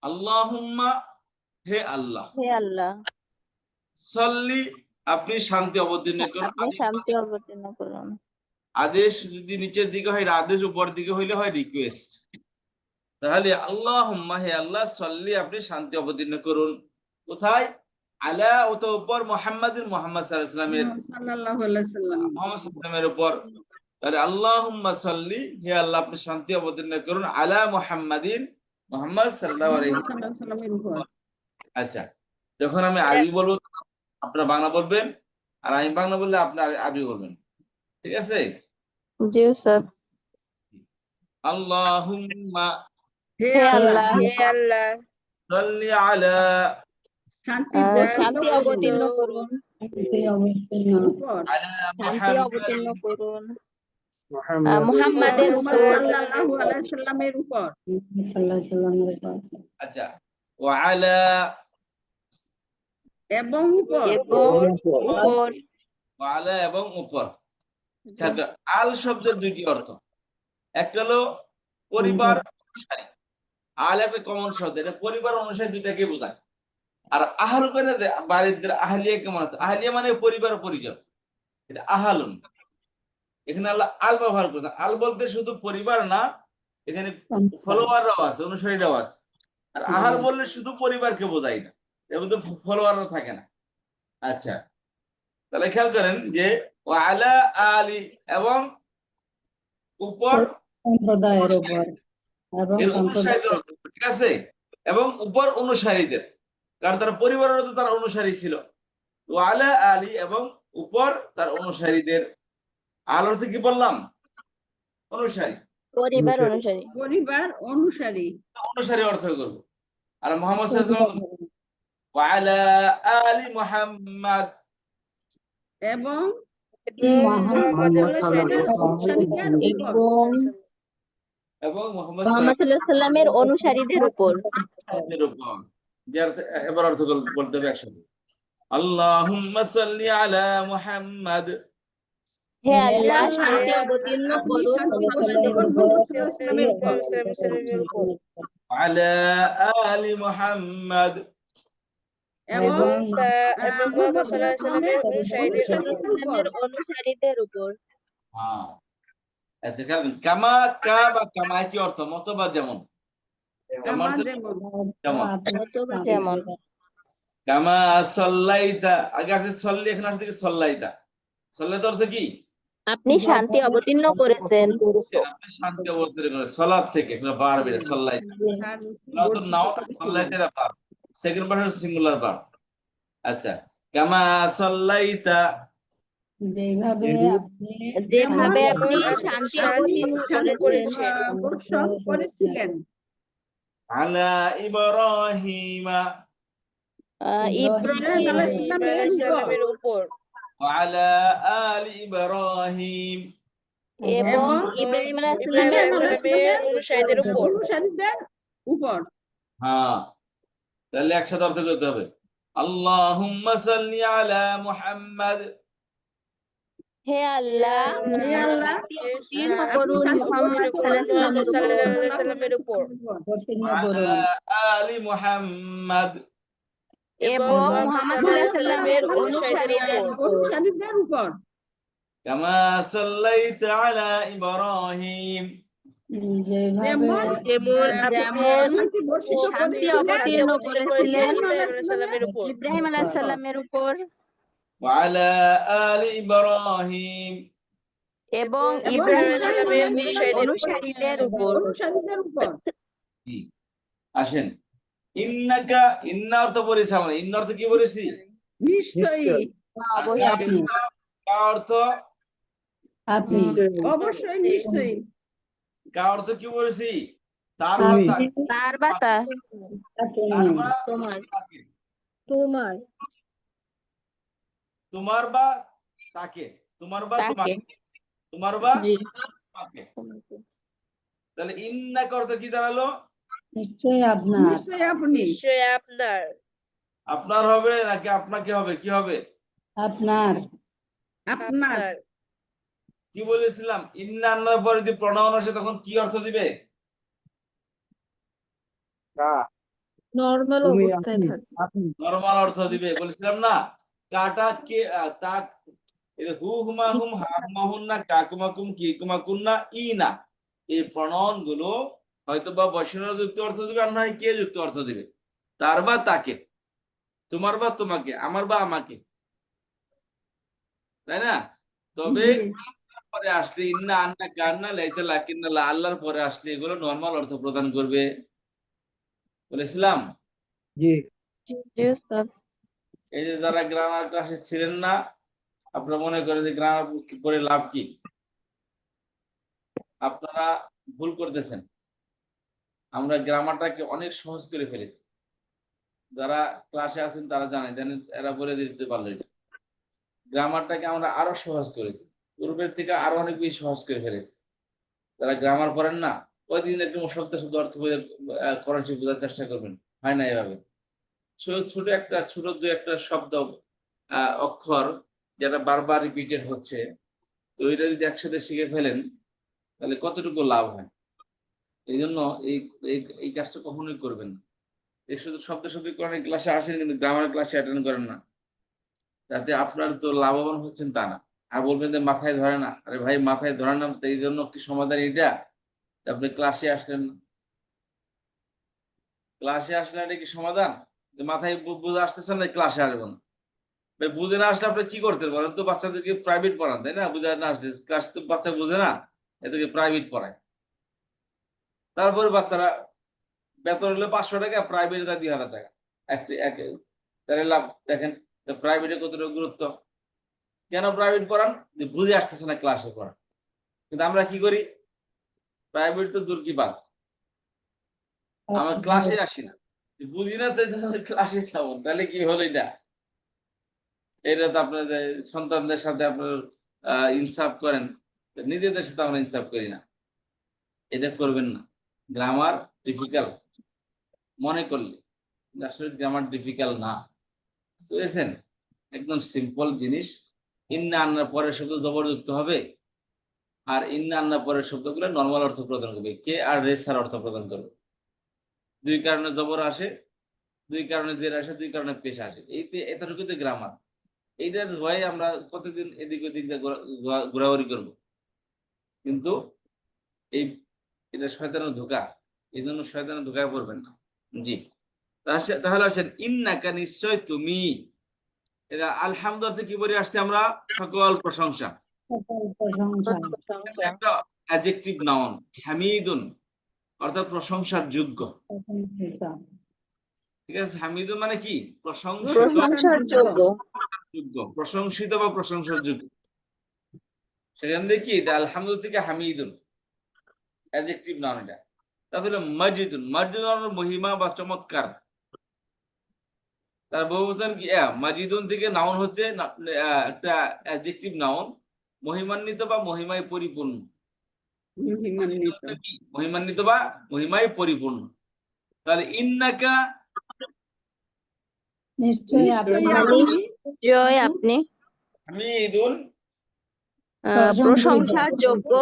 আল্লাহুম্মা হে আল্লাহ, হে আল্লাহ সাল্লি আপনি শান্তি অবতীর্ণ করুন। আপনি শান্তি অবতীর্ণ করুন। আদেশ যদি নিচের দিকে হয় আদেশ, উপর দিকে হইলে হয় রিকোয়েস্ট। তাহলে আল্লাহুম্মা হে আল্লাহ, সাল্লি আপনি শান্তি অবতীর্ণ করুন। কোথায়? আলা ও তো উপর, মুহাম্মাদিন মুহাম্মদ সাল্লাল্লাহু আলাইহি সাল্লাম মুহাম্মদের উপর। তাহলে আল্লাহুম্মা সাল্লি হে আল্লাহ আপনি শান্তি অবতীর্ণ করুন আলা মুহাম্মাদিন মুহাম্মদ সাল্লাল্লাহু আলাইহি সাল্লামের উপর। আচ্ছা, যখন আমি আরবি বলবো আপনারা বাংলা বলবেন, আর আমি বাংলা বললে আপনি আরবি বলবেন, ঠিক আছে? জি স্যার। আল্লাহুম্মা হে হে আল্লাহ আল্লাহ সাল্লি আলা শান্তি শান্তি অবতীর্ণ করুন। উপর আলা শান্তি অবতীর্ণ মুহাম্মাদিন করুন মুহাম্মদ মুহাম্মাদের উপর। সাল্লাল্লাহু আলাইহি সাল্লামের উপর। আচ্ছা, ওয়া আলা এবং উপর। এবং উপর। ওয়া আলা এবং উপর। আল শব্দের দুইটি অর্থ, একটা হলো পরিবার অনুসারী, আল একটা কমন শব্দ, এটা পরিবার অনুসারী দুইটাকে বোঝায়। আর আহাল করে বাড়ির আহলিয়া কেমন আছে, আহলিয়া মানে পরিবার পরিজন, এটা আহালুন। এখানে আল্লাহ আল ব্যবহার করেছে। আল বলতে শুধু পরিবার না, এখানে ফলোয়াররাও আছে, অনুসারীরাও আছে। আর আহাল বললে শুধু পরিবারকে বোঝায় না, এর মধ্যে ফলোয়াররা থাকে না। আচ্ছা, তাহলে খেয়াল করেন যে ও আলা আলি এবং উপর সম্প্রদায়ের উপর এবং এর অনুসারীদের অর্থ, ঠিক আছে? এবং উপর অনুসারীদের, কারণ তারা পরিবারের তো তার অনুসারী ছিল। ও আলা আলি এবং উপর তার অনুসারীদের। আল অর্থ কি বললাম? অনুসারী, পরিবার অনুসারী। পরিবার অনুসারী। অনুসারী অর্থ করবো। আর মোহাম্মদ সাল্লাল্লাহু আলাইহি ওয়াসাল্লাম ওয়া আলা আলি মুহাম্মাদ এবং মুহাম্মদ সাল্লাল্লাহু এবং এবং মোহাম্মদ মুহাম্মদ সাল্লাল্লাহু আলাইহি সাল্লামের অনুসারীদের উপর। সাল্লাল্লাহু উপর। এবার অর্থ বলতে হবে একসাথে। আল্লাহুম্মা সাল্লি আলা মুহাম্মাদ হে আল্লাহ শান্তি অবতীর্ণ আপনি করুন শান্তি মুহাম্মাদের বর্ষণ উপর। মুহাম্মদের উপর আলা আলি মুহাম্মাদ এবং মুহাম্মদ সাল্লাল্লাহু আলাইহি সাল্লামের অনুসারীদের উপর। হ্যাঁ, আচ্ছা খেয়াল করুন, কামা কা বা কামা কি অর্থ? মত বা যেমন। কামার তো যেমন, অথবা যেমন। কামা সাল্লাইতা, আগে আসে সল্লি, এখানে আসছে কি সাল্লাইতা। সাল্লাইতা অর্থ কি? আপনি শান্তি অবতীর্ণ করেছেন। আপনি শান্তি অবতীর্ণ করেন। সালাত থেকে বার বের সাল্লাইতা। সালাতুন নাও সাল্লাইতা এর বার, সেকেন্ড পার্সন সিঙ্গুলার বার। আচ্ছা, কামা সাল্লাইতা যেভাবে আপনি শান্তি অবতীর্ণ করেছিলেন আলা ইব্রাহিমা ইব্রাহিম আলাইহিসসালামের উপর ওয়া আলা আলি ইব্রাহিম এবং ইব্রাহিম আলাইহিস সালামের অনুসারীদের উপর। হ্যাঁ, তাহলে একসাথে অর্থ করতে হবে। আল্লাহুম্মা সাল্লি আলা মুহাম্মাদ হে আল্লাহ অবতীর্ণ করুন মুহাম্মদ সাল্লাল্লাহু আলাইহি সাল্লামের উপর অবতীর্ণ ওয়া করুন আলা আলি মুহাম্মাদ এবং মুহাম্মদ সাল্লাল্লাহু আলাইহি সাল্লামের অনুসারীদের উপর। কামা সাল্লাইতা আলা ইব্রাহিম যেভাবে শান্তি অবতীর্ণ করেছিলেন ইব্রাহিম আলাইহিস সালামের উপর ওয়া আলা আলি ইব্রাহিম এবং ইব্রাহিম আলাইহিস সালামের অনুসারীদের উপর। আসেন, ইন্নাকা, ইন্না অর্থ বলেছি আমরা। ইন্না অর্থ কি বলেছি? নিশ্চয়ই আপনি কা অর্থ আপনি অবশ্যই নিশ্চয়ই কা অর্থ কি বলেছি? তার আমি। বা তাকে। তার বা তা তার বা তোমার তাকে। তোমার তোমার বা তাকে, তোমার বা তাকে তোমাকে, তোমার বা জি তোমাকে। তাহলে ইন্নাকা অর্থ কি দাঁড়ালো? নিশ্চয়ই আপনার আপনি আপনার আপনার হবে নাকি আপনাকে হবে? কি হবে? আপনার আপনার কি বলেছিলাম? ইন্না আন্নার পরে যদি প্রণয়ন আসে তখন কি অর্থ দিবে? নর্মাল তুমি অবস্থায় আপনি থাকে। আপনি নরমাল অর্থ দিবে বলেছিলাম না। কাটা কে তা এই যে হু হুমা হুম হা হুমা হুন না কাকুমা কুম কি কুমা কুন না ই না, এই প্রণয়ন গুলো হয়তো বা বৈষ্ণব যুক্ত অর্থ দিবে আর নয় কে যুক্ত অর্থ দিবে, তার বা তাকে, তোমার বা তোমাকে, আমার বা আমাকে, তাই না? তবে জি পরে আসলে ইন্না আন্না কান্না লাইতা লাকিন্না লা আল্লাহর পরে আসলে এগুলো নরমাল অর্থ প্রদান করবে বলেছিলাম। জি জি উস্তাদ। এই যে যারা গ্রামার ক্লাসে ছিলেন না, আপনারা মনে করেন যে গ্রামার পড়ে লাভ কি, আপনারা ভুল করতেছেন। আমরা গ্রামারটাকে অনেক সহজ করে ফেলেছি। যারা ক্লাসে আছেন তারা জানেন এরা বলে দিতে পারলো এটা। গ্রামারটাকে আমরা আরো সহজ করেছি, পূর্বের থেকে আরো অনেক বেশি সহজ করে ফেলেছি। যারা গ্রামার পড়েন না, কয়েকদিন একটু শব্দ শব্দ অর্থ করার বোঝার চেষ্টা করবেন, হয় না এভাবে। ছোট একটা ছোট দু একটা শব্দ অক্ষর যেটা বারবার রিপিটেড হচ্ছে, তো এটা যদি একসাথে শিখে ফেলেন তাহলে কতটুকু লাভ হয়। এই জন্য এই এই কাজটা কখনোই করবেন না। এই শুধু শব্দ শব্দ করেন ক্লাসে আসেন কিন্তু গ্রামার ক্লাসে অ্যাটেন্ড করেন না, তাতে আপনার তো লাভবান হচ্ছেন তা না। আর বলবেন যে মাথায় ধরে না, আরে ভাই মাথায় ধরে না, এই জন্য কি সমাধান এটা? আপনি ক্লাসে আসলেন না, ক্লাসে আসলে এটা কি সমাধান? যে মাথায় বুঝে আসতেছেন না, ক্লাসে আসবেন না। ভাই বুঝে না আসলে আপনি কি করতে পারেন? তো বাচ্চাদেরকে প্রাইভেট পড়ান, তাই না? বুঝে না আসলে ক্লাস তো বাচ্চা বুঝে না, এদেরকে প্রাইভেট পড়ায়। তারপরে বাচ্চারা বেতন হলো 500 টাকা, প্রাইভেটে তার 2000 টাকা। তাহলে লাভ দেখেন প্রাইভেটে কতটুকু গুরুত্ব। কেন প্রাইভেট পড়ান? যে বুঝে আসতেছে না ক্লাসে পড়ান। কিন্তু আমরা কি করি, প্রাইভেট তো দূর কি বাদ, আমার ক্লাসে আসি না, বুঝি না, তো ক্লাসে কেমন? তাহলে কি হলো এটা? এটা তো আপনাদের সন্তানদের সাথে আপনার ইনসাফ করেন, নিজেদের সাথে আমরা ইনসাফ করি না। এটা করবেন না। গ্রামার ডিফিকাল্ট মনে করলে আসলে গ্রামার ডিফিকাল্ট না, বুঝতে পেরেছেন? একদম সিম্পল জিনিস। ইন্না আন্নার পরের শব্দ জবরযুক্ত হবে, আর ইন্না আন্নার পরের শব্দগুলো নর্মাল অর্থ প্রদান করবে, কে আর রেসার অর্থ প্রদান করবে। দুই কারণে জবর আসে, দুই কারণে জের আসে, দুই কারণে পেশ আসে, এতটুকু তো গ্রামার। এইটার ভয়ে আমরা কতদিন এদিক ওদিক দিয়ে ঘোরাঘুরি করবো, কিন্তু এই এটা শয়তানের ধোঁকা। এই জন্য শয়তানের ধোঁকায় পড়বেন না। জি, তাহলে আসেন ইন্নাকা নিশ্চয় তুমি। এটা আলহামদুলিল্লাহ কি বলে আসছে আমরা? সকল প্রশংসা। সকল প্রশংসা একটা অ্যাডজেক্টিভ নাউন, হামিদুন অর্থাৎ প্রশংসার যোগ্য। প্রশংসিত ঠিক আছে, হামিদুন মানে কি? প্রশংসিত, প্রশংসার যোগ্য। যোগ্য, প্রশংসিত বা প্রশংসার যোগ্য। সেখান থেকে কি আলহামদুলিল্লাহ থেকে হামিদুন অ্যাডজেক্টিভ নাউন এটা। তারপরে মসজিদুন, মসজিদুন মহিমা বা চমৎকার। তার বহু বচন কি? মাজিদুন থেকে নাউন হচ্ছে একটা অ্যাডজেক্টিভ নাউন, মহিমান্বিত বা মহিমায় পরিপূর্ণ। মহিমান্বিত কি? মহিমান্বিত বা মহিমায় পরিপূর্ণ। তাহলে ইন্নাকা নিশ্চয়ই নিশ্চয়ই আপনি আপনি জয় আপনি হামিদুন প্রশংসার যোগ্য।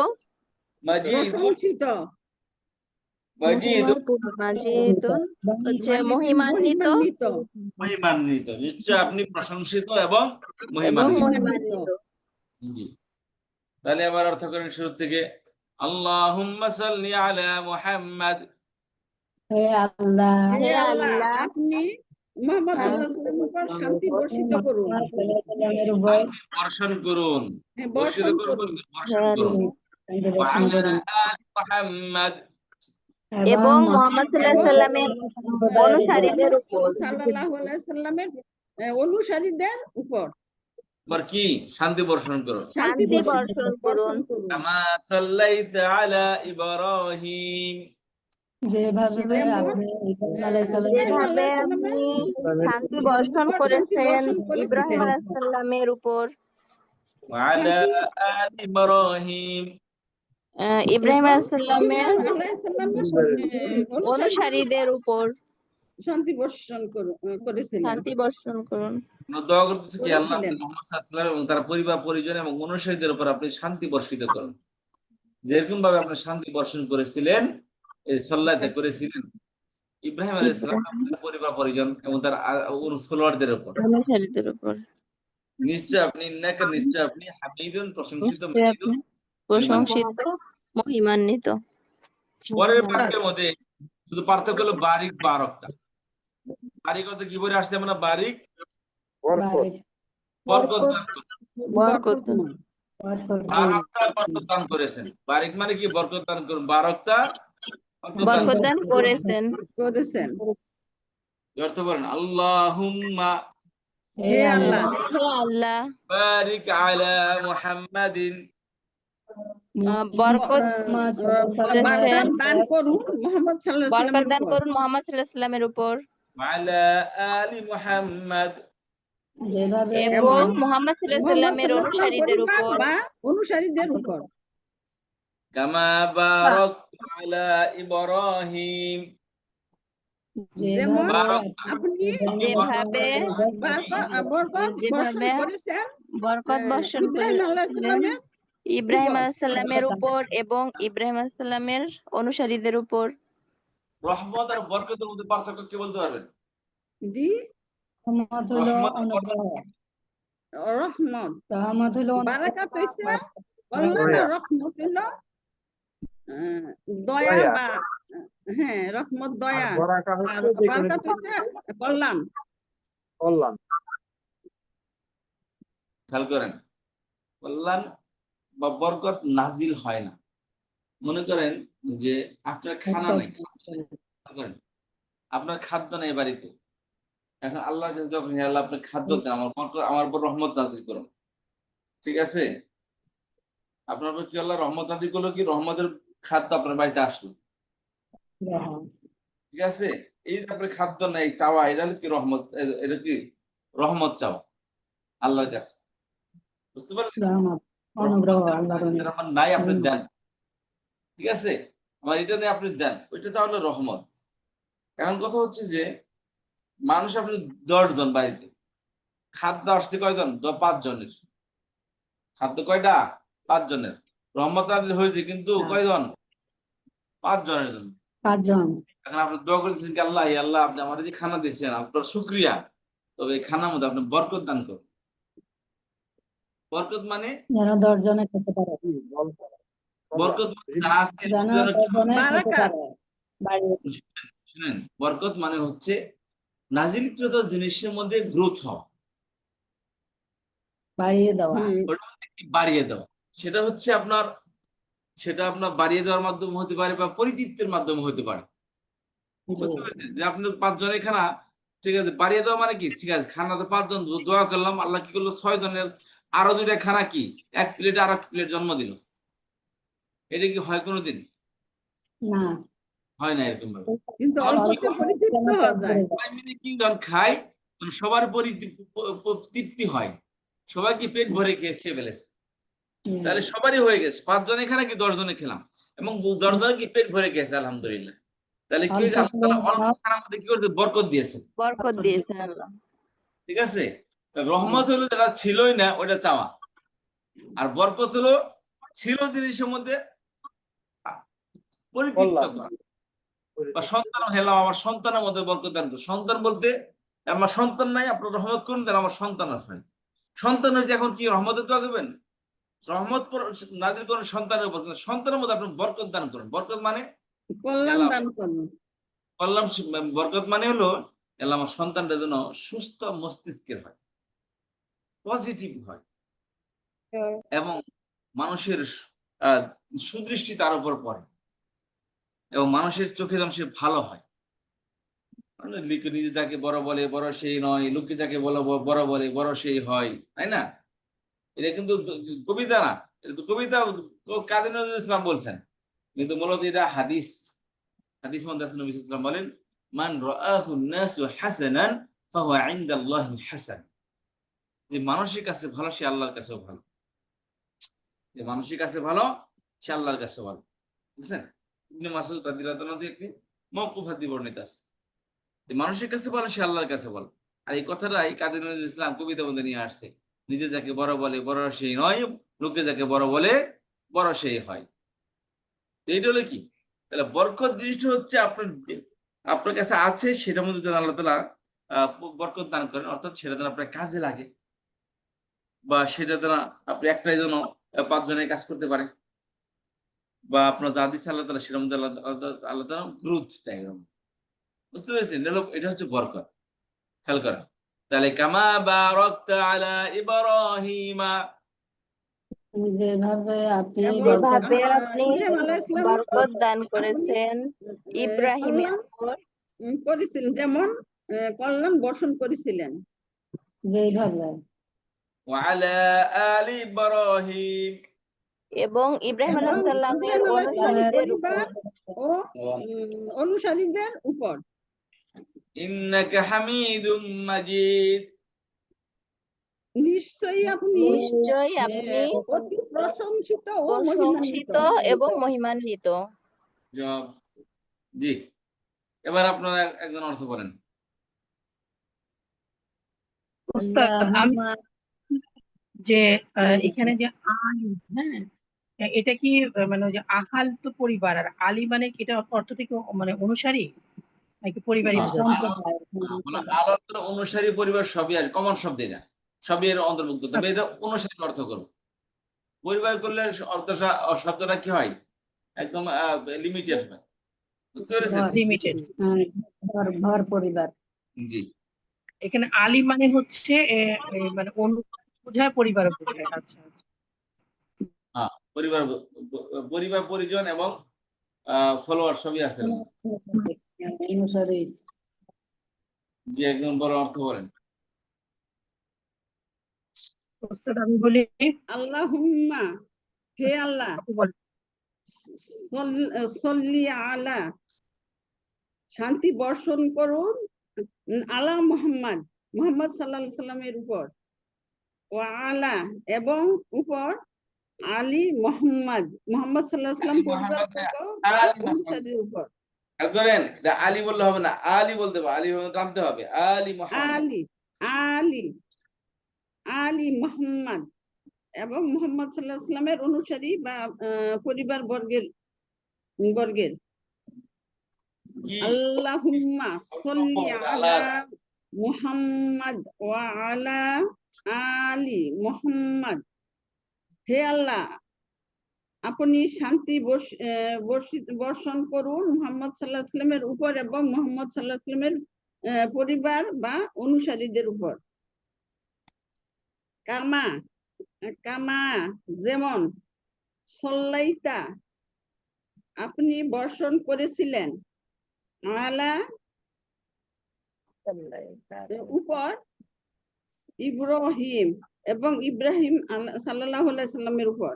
মাজিদুন প্রশংসিত মাজিদুন মাজিদুন হচ্ছে মহিমান্বিত মহিমান্বিত মহিমান্বিত। নিশ্চয় আপনি প্রশংসিত এবং এবং মহিমান্বিত। মহিমান্বিত। জি, তাহলে আবার অর্থ করেন শুরু থেকে। আল্লাহুম্মা সাল্লি আলা মুহাম্মাদ। হে আল্লাহ হে হে আল্লাহ আল্লাহ আপনি মুহাম্মদ সাল্লাল্লাহু আলাইহি ওয়াসাল্লামের উপর শান্তি বর্ষিত করুন সাল্লামের উপর শান্তি বর্ষণ করুন। বর্ষিত বর্ষণ করুন, করুন বর্ষণ করুন। শান্তি ওয়া বর্ষণ আলা করুন আলি মুহাম্মাদ। এবং মুহাম্মদ সাল্লাল্লাহু আলাইহি সাল্লামের অনুসারীদের উপর সাল্লাল্লাহু আলাইহি ওয়াসাল্লামের অনুসারীদের উপর এবার কি? শান্তি বর্ষণ করুন। শান্তি বর্ষণ করুন। কামা সাল্লাইতা আলা ইব্রাহিম। যেভাবে আপনি ইব্রাহিম আলাইহিস সালামের যেভাবে আপনি শান্তি বর্ষণ করেছেন ইব্রাহিম আলাইহিস সালামের উপর, ওয়া আলা আলি ইব্রাহিম। ইব্রাহিম আলাইহিস সালামের সাল্লামের অনুসারীদের উপর শান্তি বর্ষণ করেছিলেন শান্তি বর্ষণ করুন। আমরা দোয়া করতেছি কি আল্লাহ আপনি করেছিলেন। মুহাম্মদ সাল্লাল্লাহু আলাইহি ওয়াসাল্লাম এবং তার পরিবার পরিজন এবং অনুসারীদের উপর আপনি শান্তি বর্ষিত করুন, যেরকম ভাবে আপনি শান্তি বর্ষণ করেছিলেন, এই সাল্লাতে করেছিলেন, ইব্রাহিম আলাইহিস সালাম তার পরিবার পরিজন এবং তার ফলোয়ারদের উপর। অনুসারীদের উপর নিশ্চয় আপনি নিশ্চয় আপনি হামিদুন প্রশংসিত, নিশ্চয়ই আপনি প্রশংসিত মহিমান্বিত। পরের বাক্যের মধ্যে শুধু পার্থক্য হলো বারিক বারকতা। বারিক অর্থ কি বলে আসছে আমরা? বারিক বারিক বরকত দান করেন। বরকত বারকতা বরকত দান করেছেন। বারিক মানে কি? বরকত দান করুন। বারকতা বরকত দান করেছেন। করেছেন। অর্থ বলেন আল্লাহুম্মা হে আল্লাহ হে আল্লাহ বারিক আলা মুহাম্মাদিন বরকত বরকত দান করুন মুহাম্মদ সাল্লাল্লাহু আলাইহি বরকত দান ওয়াসাল্লামের উপর। করুন মুহাম্মদ সাল্লাল্লাহু আলাইহি ওয়াসাল্লামের উপর ওয়ালা আলি মুহাম্মাদ যেভাবে এবং মুহাম্মদ সাল্লাল্লাহু আলাইহি ওয়াসাল্লামের মুহাম্মদ অনুসারীদের পরিবার উপর বা অনুসারীদের উপর। কামা বারাকতা আলা ইব্রাহিম। যেমন যেভাবে আপনি যেভাবে বরকত বর্ষণ যেভাবে করেছেন বরকত বর্ষণ ইব্রাহিম আলাইহিস সালামের ইব্রাহিম আলাইহিস সালামের উপর এবং ইব্রাহিম আলাইহিস সালামের অনুসারীদের উপর। রহমত আর বরকতের মধ্যে পার্থক্য কি বলতে পারবেন? জি রহমত হলো রহমত আর অনুগ্রহ, রহমত, রহমত হলো বারাকাত হইছে কল্যাণ, আর রহমত হইলো দয়া বা হ্যাঁ রহমত দয়া, আর বারাকাত হইছে কল্যাণ। খেয়াল করেন, কল্যাণ বা বরকত নাজিল হয় না। মনে করেন যে আপনার খানা নাই, করেন আপনার খাদ্য নেই বাড়িতে, এখন আল্লাহর কাছে যখন হে আল্লাহ আপনি খাদ্য দেন, আমার উপর রহমত নাজিল করুন, ঠিক আছে? আপনার উপর কি আল্লাহ রহমত নাজিল করলো? কি রহমতের খাদ্য আপনার বাড়িতে আসলো, ঠিক আছে? এই যে আপনার খাদ্য নেই চাওয়া, এটা হলো কি রহমত, এটা কি রহমত চাওয়া আল্লাহর কাছে, বুঝতে পারলেন? রহমত অনুগ্রহ আল্লাহর অনুগ্রহ। আমার নাই আপনি দেন, ঠিক আছে? আমার এটা নেই আপনি দেন, ওইটা চাওয়া রহমত। এখন কথা হচ্ছে যে মানুষ আপনি 10 জন বাড়িতে, খাদ্য আসছে কয়জন? 5 জনের খাদ্য, কয়টা? 5 জনের। রহমত নাজিল হয়েছে কিন্তু কয়জন? 5 জনের জন্য। 5 জন। এখন আপনি দোয়া করতেছেন কি আল্লাহ, হে আল্লাহ আপনি আমার যে খানা দিয়েছেন আপনার শুকরিয়া, তবে এই খানার মধ্যে আপনি বরকত দান করুন। বরকত মানে যেন 10 জনে খেতে পারে, বরকত মানে যা আছে যেন যেন 10 জনে খেতে বারাকাত। পারে। বাড়িয়ে শুনেন, বরকত মানে হচ্ছে নাজিলকৃত জিনিসের মধ্যে গ্রোথ হওয়া, বাড়িয়ে দেওয়া। ওটা মধ্যে বাড়িয়ে দেওয়া। সেটা হচ্ছে আপনার, সেটা আপনার বাড়িয়ে দেওয়ার মাধ্যমে হতে পারে বা পরিতৃপ্তির মাধ্যমে হতে পারে, বুঝতে পারছেন? যে আপনি 5 জনের খানা, ঠিক আছে, বাড়িয়ে দেওয়া মানে কি? ঠিক আছে, খানা তো 5 জন, দোয়া করলাম, আল্লাহ কি করলো? 6 জনের আরো 2টা খানা কি 1 প্লেটে আর 1 প্লেট জন্ম দিল। এটা কি হয় কোনোদিন? না, হয় না এরকম ভাবে। কিন্তু তখন কি অল্পতে হয়? পরিতৃপ্ত হওয়া যায়। সবাই মিলে কি যখন খায় তখন সবার তৃপ্তি হয়, সবাই কি পেট ভরে খেয়ে ফেলেছে, তাহলে সবারই হয়ে গেছে। 5 জনের খানা কি 10 জনে খেলাম এবং 10 জনে কি পেট ভরে গেছে, আলহামদুলিল্লাহ। তাহলে কি হয়েছে? আল্লাহ তাআলা অল্প খানার মধ্যে কি করতে? বরকত দিয়েছে, বরকত দিয়েছেন আল্লাহ। ঠিক আছে? তা রহমত হলো যেটা ছিলই না ওটা চাওয়া, আর বরকত হলো ছিল জিনিসের মধ্যে পরিতৃপ্ত করা। বা সন্তান হেলাম, আমার সন্তানের মধ্যে বরকত দান করুন। সন্তান বলতে আমার সন্তান নাই, আপনার রহমত করুন, দেন আমার সন্তান আছে। সন্তান হয়েছে এখন কি রহমতের দোয়া করবেন? রহমত নাজিল করুন সন্তানের উপর, কিন্তু সন্তানের মধ্যে আপনি বরকত দান করুন। বরকত মানে কল্যাণ দান করুন। বললাম, বরকত মানে হলো আল্লাহ আমার সন্তানটা যেন সুস্থ মস্তিষ্কের হয়, পজিটিভ হয়, এবং মানুষের সুদৃষ্টি তার উপর পড়ে, এবং মানুষের চোখে যেন সে ভালো হয়। নিজে যাকে বড় বলে বড় সেই নয়, লোকে যাকে বড় বলে বড় সেই হয়, তাই না? এটা কিন্তু কবিতা না, এটা তো কবিতা কাজী নজরুল ইসলাম বলছেন, কিন্তু মূলত এটা হাদিস। হাদিস মধ্যে নবী সাল্লাল্লাহু আলাইহি ওয়াসাল্লাম বলেন, মান রাআহু নাসু হাসানান ফাহুয়া ইনদাল্লাহি হাসান। যে মানুষের কাছে ভালো সে আল্লাহর কাছেও ভালো, যে মানুষের কাছে ভালো সে আল্লাহর কাছে ভালো, বুঝছেন? ইবনে মাসউদ রাদিয়াল্লাহু আনহু একটি মওকুফ হাদিস বর্ণিত আছে যে মানুষের কাছে ভালো সে আল্লাহর কাছে ভালো। আর এই কথাটাই কাজী নজরুল ইসলাম কবিতা মধ্যে নিয়ে আসছে, নিজে যাকে বড় বলে বড় সেই নয়, লোকে যাকে বড় বলে বড় সেই হয়। এইটা হলো কি? তাহলে বরকত জিনিসটা হচ্ছে আপনার আপনার কাছে আছে সেটার মধ্যে যেন আল্লাহ তাআলা বরকত দান করেন, অর্থাৎ সেটা যেন আপনার কাজে লাগে, বা সেটা দ্বারা আপনি একটাই যেন 5 জনের কাজ করতে পারেন, বা আপনার যা দিচ্ছে আল্লাহ তাআলা সেটার মধ্যে আল্লাহ তাআলা গ্রোথ দেয় এরকম। বুঝতে পেরেছেন? এটা হচ্ছে বরকত। খেয়াল করেন। তাহলে কামা বারাকতা আলা ইব্রাহিমা, যেভাবে আপনি এবং বরকত যেভাবে আপনি ইব্রাহিম আলাইহিস সালামের বরকত দান আপনি করেছেন ইব্রাহিমের কল্যাণ উপর, করেছিলেন, যেমন কল্যাণ বর্ষণ করেছিলেন। যেভাবে ওয়া আলা আলি ইব্রাহিম, এবং ইব্রাহিম এবং আলাইহিস সালামের ইব্রাহিম আলাইহিস সালামের অনুসারীদের উপর, পরিবার ও অনুসারীদের উপর ইন্নাকা হামিদুম মাজিদ, নিশ্চয়ই আপনি নিশ্চয়ই আপনি অতি প্রশংসিত ও মহিমান্বিত। প্রশংসিত এবং মহিমান্বিত। জবাব জি। এবার আপনারা একজন অর্থ করেন। উস্তাদ, আমি আল্লাহুম্মা যে এখানে যে আলী, হ্যাঁ, এটা কি মানে ওই যে আহাল তো পরিবার, আর আলী মানে কি, এটা অর্থটা কি মানে অনুসারী নাকি পরিবারই বোঝাচ্ছে? সম্প্রদায় মানে আলাদা অনুসারী পরিবার সবই আছে, কমন শব্দ, এটা সবই এর অন্তর্ভুক্ত, তবে এটা অনুসারী অর্থ করব। পরিবার করলে শব্দটা কি হয়, একদম লিমিটেড হয়। বুঝতে পেরেছেন? লিমিটেড। ঘর পরিবার। জি। এখানে আলী মানে হচ্ছে মানে বোঝায়, পরিবার বোঝায়। আচ্ছা আচ্ছা। হ্যাঁ, পরিবার পরিবার পরিজন এবং ফলোয়ার সবই আছে এর মধ্যে। অনুসারী। জি, একদম বড় অর্থ বলেন। উস্তাদ আমি বলি, আল্লাহুম্মা, হে আল্লাহ, আপু বলেন। সল্লি আলা, শান্তি বর্ষণ করুন, আলা মুহাম্মদ, মুহাম্মদ সাল্লাল্লাহু আলাইহি সাল্লামের উপর, ওয়া আলা, এবং উপর, আলী মুহাম্মদ, মুহাম্মদ সাল্লাল্লাহু আলাইহি সাল্লাম আলী পরিবার মোহাম্মদ না, বর্গ আলী মোহাম্মদ। অনুসারীর উপর। খেয়াল করেন, এটা আলী বললে হবে না, আলী বলতে হবে, আলী টানতে হবে, আলী মোহাম্মদ। আলী আলী আলী মুহাম্মদ, এবং মুহাম্মদ সাল্লাল্লাহু আলাইহি সাল্লামের অনুসারী বা পরিবার বর্গের কি আল্লাহুম্মা সাল্লি আলা মুহাম্মদ ওয়া আলা আলি মুহাম্মদ, হে আল্লাহ, আপনি শান্তি বর্ষণ করুন মুহাম্মদ সাল্লাল্লাহু আলাইহি সাল্লামের উপর এবং মুহাম্মদ সাল্লাল্লাহু আলাইহি সাল্লামের পরিবার বা অনুসারীদের উপর। কামা কামা যেমন, সল্লাইতা, আপনি বর্ষণ করেছিলেন, আলা, উপর, ইব্রাহিম, এবং ইব্রাহিম সাল্লাল্লাহু আলাইহি সাল্লামের উপর,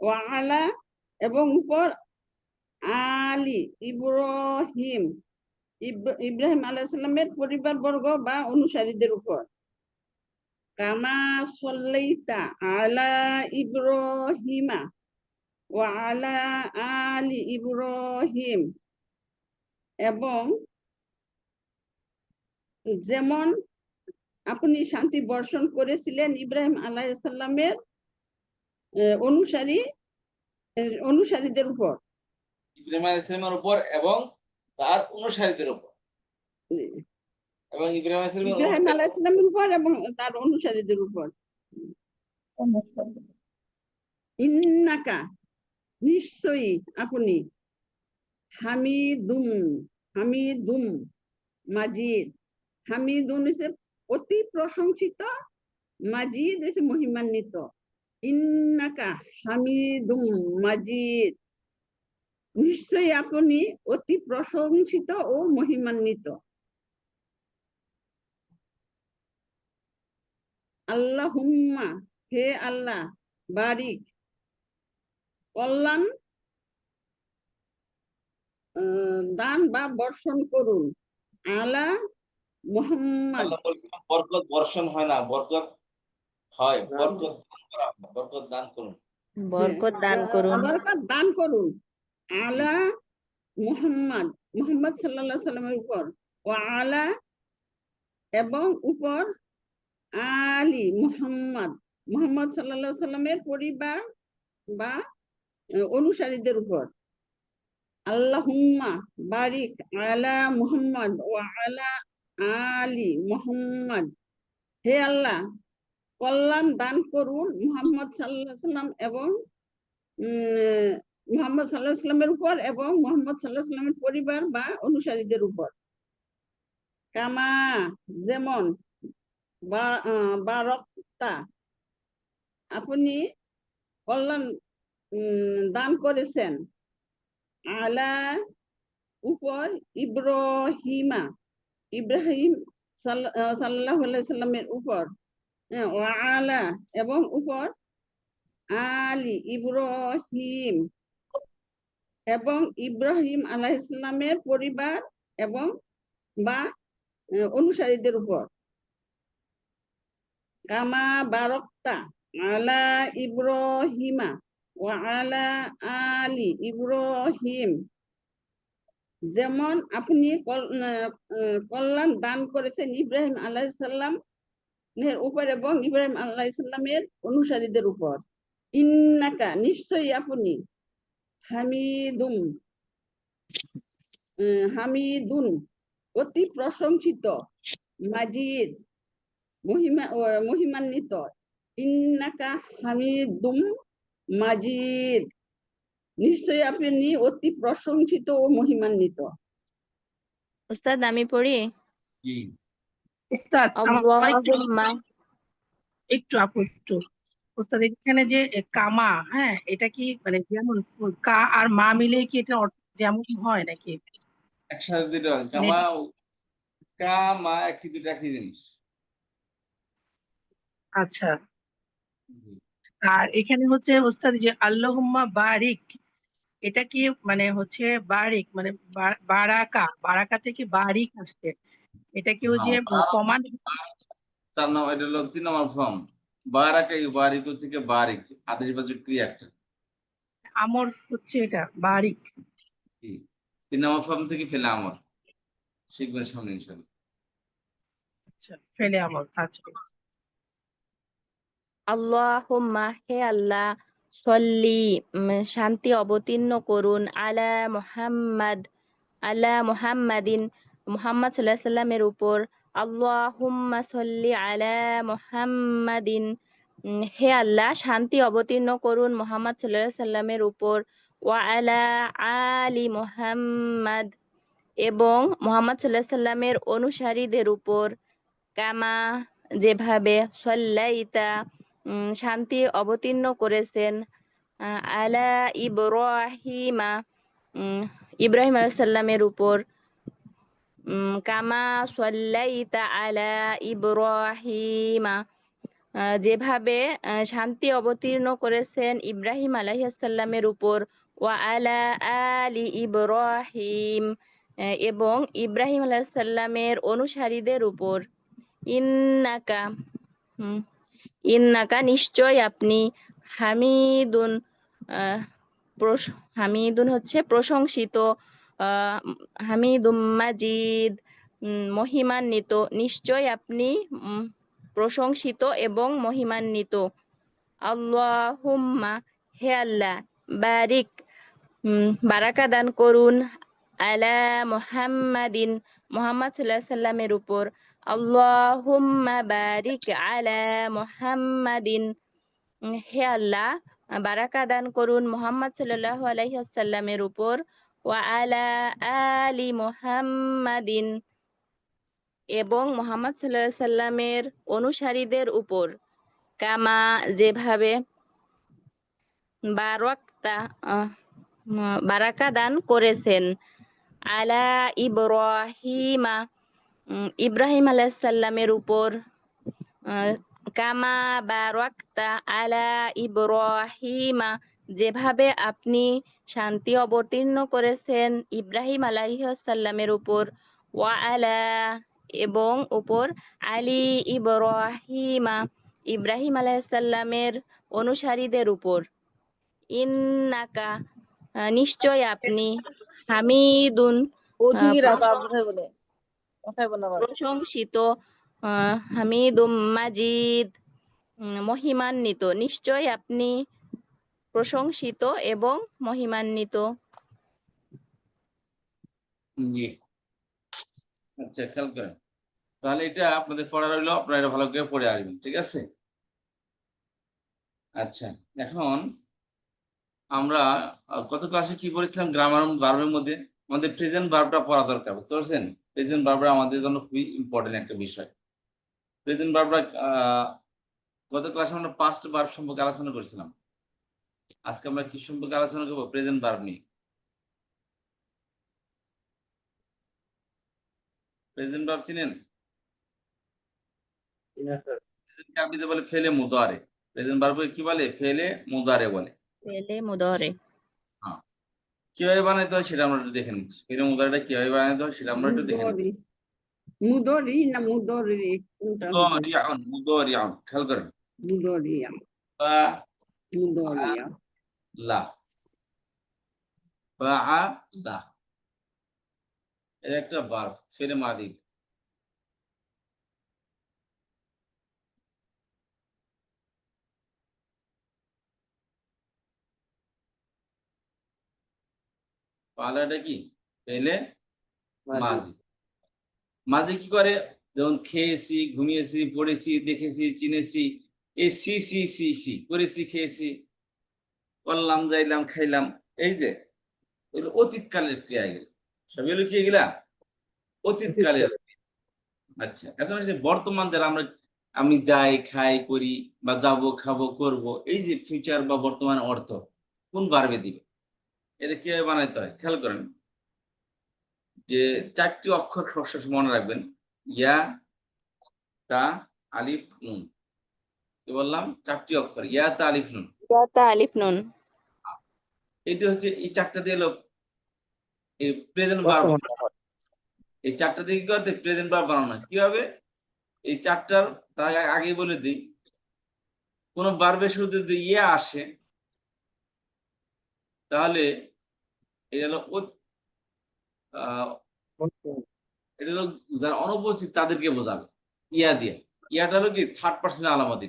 ওয়া আলা, এবং উপর, আলী ইব্রাহিম, ইব্রাহিম আলাইহিস সালামের পরিবার বর্গ বা অনুসারীদের উপর। কামা সাল্লাইতা আলা ইব্রাহিমা ওয়া আলা আলি ইব্রাহিম, এবং যেমন আপনি শান্তি বর্ষণ করেছিলেন ইব্রাহিম আলাইহিস সালামের অনুসারীদের উপর। ইব্রাহিম আলাইহিস সালামের উপর এবং তার অনুসারীদের উপর, এবং ইব্রাহিম আলাইহিস সালামের উপর এবং তার অনুসারীদের উপর। ইন্নাকা, নিশ্চয়ই আপনি, হামিদুম মাজিদ, হামিদুন হচ্ছে অতি প্রশংসিত, মাজিদ হচ্ছে মহিমান্বিত। ইন্নাকা হামিদুম মাজিদ, নিশ্চয়ই আপনি অতি প্রশংসিত ও মহিমান্বিত। আল্লাহুম্মা, হে আল্লাহ, বারিক, কল্যাণ দান বা বর্ষণ করুন, আলা মুহাম্মদ, আল্লাহ বলছিলাম বরকত বর্ষণ হয় না, বরকত হয়, বরকত দান করা, বরকত দান করুন। বরকত দান করুন বরকত দান করুন, আলা মুহাম্মদ, মুহাম্মদ সাল্লাল্লাহু আলাইহি সাল্লামের উপর, ওয়া আলা, এবং উপর, আলী মুহাম্মদ, মুহাম্মদ সাল্লাল্লাহু আলাইহি সাল্লামের পরিবার বা অনুসারীদের উপর। আল্লাহুম্মা বারিক আলা মুহাম্মদ ওয়া আলা আলি মুহাম্মদ। হে আল্লাহ, কল্যাণ দান করুন মুহাম্মদ সাল্লাল্লাহু আলাইহি সাল্লাম এবং মুহাম্মদ সাল্লাল্লাহু আলাইহি সাল্লামের উপর এবং মুহাম্মদ সাল্লাল্লাহু আলাইহি সাল্লামের পরিবার বা অনুসারীদের উপর। কামা যেমন বারাকতা আপনি কল্যাণ দান করেছেন আলা উপর ইব্রাহিম সাল্লাল্লাহু আলাইহি সাল্লামের উপর, ওয়া আলা এবং উপর আলি ইব্রাহিম এবং ইব্রাহিম আলাইহিস সালামের পরিবার এবং বা অনুসারীদের উপর। কামা বারাকতা আলা ইব্রাহিমা ওয়া আলা আলি ইব্রাহিম যেমন আপনি কল্যাণ দান করেছেন ইব্রাহিম আলাইহিস সালাম এর উপর এবং ইব্রাহিম আলাইহিস সালামের অনুসারীদের উপর। ইন্নাকা নিশ্চয়ই আপনি হামিদুন অতি প্রশংসিত, মাজিদ মহিমান্বিত। ইন্নাকা হামিদুম মাজিদ নিশ্চয়ই আপনি অতি প্রশংসিত ও মহিমান্বিত। উস্তাদ আমি পড়ি। জি। উস্তাদ আল্লাহুম্মা একটু আপু একটু উস্তাদ এখানে যে কামা, হ্যাঁ, এটা কি মানে যেমন কা আর মা মিলে কি এটা যেমন হয় নাকি? একসাথে দুটো হয়। মানে কামা কা মা একই, দুটো একই জিনিস। আচ্ছা, আর এখানে হচ্ছে উস্তাদ যে আল্লাহুম্মা বারিক, এটা কি মানে হচ্ছে বারিক মানে বারাকা থেকে বারিক আসছে, এটা কি ওই যে কমান? 4 নম্বর, এটা হলো 3 নম্বর ফর্ম। বারাকা ইউবারিকু থেকে বারিক, আদেশবাচক ক্রিয়া একটা। আমর হচ্ছে এটা বারিক। কি 3 নম্বর ফর্ম থেকে ফেলে আমর শিখবেন সামনে ইনশাআল্লাহ। আচ্ছা, ফেলে আমর। আচ্ছা, আল্লাহুম্মা হে আল্লাহ, সল্লি শান্তি অবতীর্ণ করুন আলা মুহাম্মাদিন মুহাম্মদ সাল্লাল্লাহু আলাইহি সাল্লামের উপর। আল্লাহুম্মা সল্লি আলা মুহাম্মাদিন হে আল্লাহ, শান্তি অবতীর্ণ করুন মুহাম্মদ সাল্লাল্লাহু আলাইহি সাল্লামের উপর। ওয়া আলা আলি মুহাম্মাদ এবং মুহাম্মদ সাল্লাল্লাহু আলাইহি সাল্লামের অনুসারীদের উপর। কামা যেভাবে সাল্লাইতা শান্তি অবতীর্ণ করেছেন আলা ইব্রাহিমা ইব্রাহিম আলাইহিস সালামের উপর। কামা সাল্লাইতা আলা ইব্রাহিমা যেভাবে শান্তি অবতীর্ণ করেছেন ইব্রাহিম আলাইহিস সালামের উপর। ওয়া আলা আলি ইব্রাহিম এবং ইব্রাহিম আলাইহিস সালামের অনুসারীদের উপর। ইন্নাকা নিশ্চয় আপনি হামিদুন হামিদুন হচ্ছে প্রশংসিত, হামিদুম মাজিদ মহিমান্বিত। নিশ্চয় আপনি প্রশংসিত এবং মহিমান্বিত। আল্লাহুম্মা হে আল্লাহ, বারিক বারাকা দান করুন আলা মুহাম্মাদিন মুহাম্মদ সাল্লাল্লাহু আলাইহি সাল্লামের উপর। আল্লাহুম্মা বারিক আলা মুহাম্মাদিন হে আল্লাহ, বারাকা দান করুন মুহাম্মদ সাল্লাল্লাহু আলাইহি ওয়াসাল্লামের উপর। ওয়া আলা আলি মুহাম্মাদিন এবং মুহাম্মদ সাল্লাল্লাহু আলাইহি সাল্লামের অনুসারীদের উপর। কামা যেভাবে বারাকা দান করেছেন আলা ইব্রাহিমা ইব্রাহিম আলাইহিস সালামের উপর। কামা বারাকতা আলা ইব্রাহিমা যেভাবে আপনি শান্তি অবতীর্ণ করেছেন ইব্রাহিম আলাইহিস সালামের উপর। ওয়া আলা এবং উপর আলী ইব্রাহিমা ইব্রাহিম আলাইহিস সালামের অনুসারীদের উপর। ইন্নাকা নিশ্চয় আপনি হামিদুন প্রশংসিত, হামিদুম মাজিদ মহিমান্বিত। নিশ্চয় আপনি প্রশংসিত এবং মহিমান্বিত। জি, আচ্ছা খেয়াল করেন। তাহলে এটা আপনাদের পড়া রইলো, আপনারা এটা ভালো করে পড়ে আসবেন, ঠিক আছে? আচ্ছা, এখন আমরা গত ক্লাসে কি পড়েছিলাম? গ্রামার ভার্বের মধ্যে আমাদের প্রেজেন্ট ভার্বটা পড়া দরকার, বুঝতে পারছেন? প্রেজেন্ট ভার্বটা আমাদের জন্য খুবই ইম্পর্টেন্ট একটা বিষয়। প্রেজেন্ট ভার্বটা গত ক্লাসে আমরা পাস্ট ভার্ব সম্পর্কে আলোচনা করেছিলাম। আজকে আমরা কি সম্পর্কে আলোচনা করবো? প্রেজেন্ট ভার্ব নিয়ে। প্রেজেন্ট ভার্ব চিনেন? প্রেজেন্ট আরবিতে বলে ফেলে মুদারে। প্রেজেন্ট ভার্বকে কি বলে? ফেলে মুদারে বলে। পেলে মুদরে। হ্যাঁ, কিভাবে বানাইতে হয় সেটা আমরা একটু দেখে নিচ্ছি। ফেলে মুদারেটা কিভাবে বানাইতে হয় সেটা আমরা একটু দেখে নিচ্ছি। মুদরি না মুদরি, কোনটা হবে? মুদারিয়াউন, মুদারিয়াউন, খেয়াল করেন। মুদরিয়া, ফা মুদরিয়া। লা, ফাআলা, এর একটা ভার্ব ফেলে মাদি। ফালাটা কি? ফেলে মাজি। মাঝে কি করে? যেমন খেয়েছি, ঘুমিয়েছি, পড়েছি, দেখেছি, চিনেছি, এই সি সি সি সি করেছি, খেয়েছি, করলাম, যাইলাম, খাইলাম, এই যে এগুলো অতীতকালের ক্রিয়া, গেল সব এগুলো কি এগুলা অতীতকালের। আচ্ছা, এখন হচ্ছে বর্তমান যারা আমরা, আমি যাই, খাই, করি, বা যাবো, খাবো, করব, এই যে ফিউচার বা বর্তমান অর্থ কোন ভার্বে দিবে, এটা কিভাবে বানাইতে হয় খেয়াল করেন। যে 4টি অক্ষর সবসময় মনে রাখবেন, ইয়া, তা, আলিফ, নুন। কি বললাম? 4টি অক্ষর, ইয়া, তা, আলিফ, নুন। ইয়াতা আলিফ নুন। এইটা হচ্ছে, এই 4টা দিয়ে হলো এই প্রেজেন্ট ভার্ব। এই 4টা দিয়ে কি করতে? প্রেজেন্ট ভার্ব বানানো। কিভাবে? এই 4টার তার আগে বলে দিই, কোন ভার্বের শুরুতে যদি ইয়া আসে তাহলে এটা হলো এটা হলো যারা অনুপস্থিত তাদেরকে বোঝাবে ইয়া দিয়ে। ইয়াটা হলো কি? থার্ড পার্সন আলামত।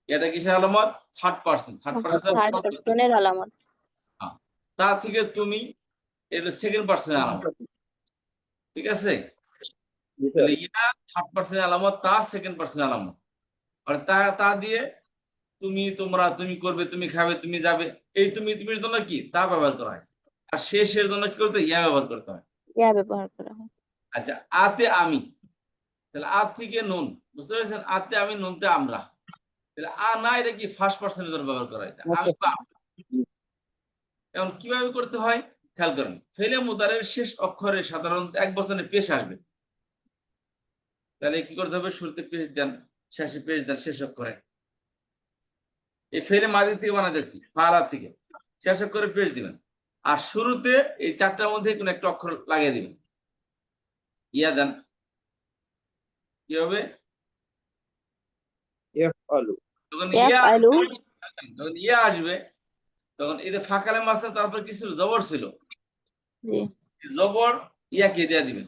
এটা কিসের আলামত? Third person. Third person third পারসনের আলামত। তা থেকে তুমি, এটা সেকেন্ড পার্সন আলামত, ঠিক আছে? তাহলে ইয়া থার্ড পার্সন আলামত, তা সেকেন্ড পার্সন আলামত। আর তা দিয়ে তুমি, তোমরা, তুমি করবে, তুমি খাবে, তুমি যাবে, এই তুমি তুমির জন্য কি তা ব্যবহার করা হয়। আর শেষের জন্য কি করতে? ইয়া ব্যবহার করতে হয়। ইয়া ব্যবহার করা হয়। আচ্ছা, আতে আমি, তাহলে আ থেকে নুন, বুঝতে পেরেছেন? আতে আমি, নুনতে আমরা। তাহলে আ না, এটা কি ফার্স্ট পার্সনের জন্য ব্যবহার করা হয়, আমি বা আমরা। এখন কিভাবে করতে হয় খেয়াল করেন। ফেলে মুদারের শেষ অক্ষরে সাধারণত এক বচনে পেশ আসবে। তাহলে কি করতে হবে? শুরুতে পেশ দেন, শেষে পেশ দেন, শেষ অক্ষরে। এই ফেলে মাদি থেকে বানাতেছি, ফালা থেকে, শেষ অক্ষরে পেশ দিবেন। আর শুরুতে এই 4টার মধ্যে কোন একটা অক্ষর লাগিয়ে দিবেন, ইয়া দেন। কি হবে? যখন ইয়া ইয়াফআলু। আসবে, যখন ইয়া আসবে তখন এই যে ফাঁকালে মাছ, তারপর কি ছিল? জবর ছিল। জি। জবর ইয়াকে দিয়ে দিবেন,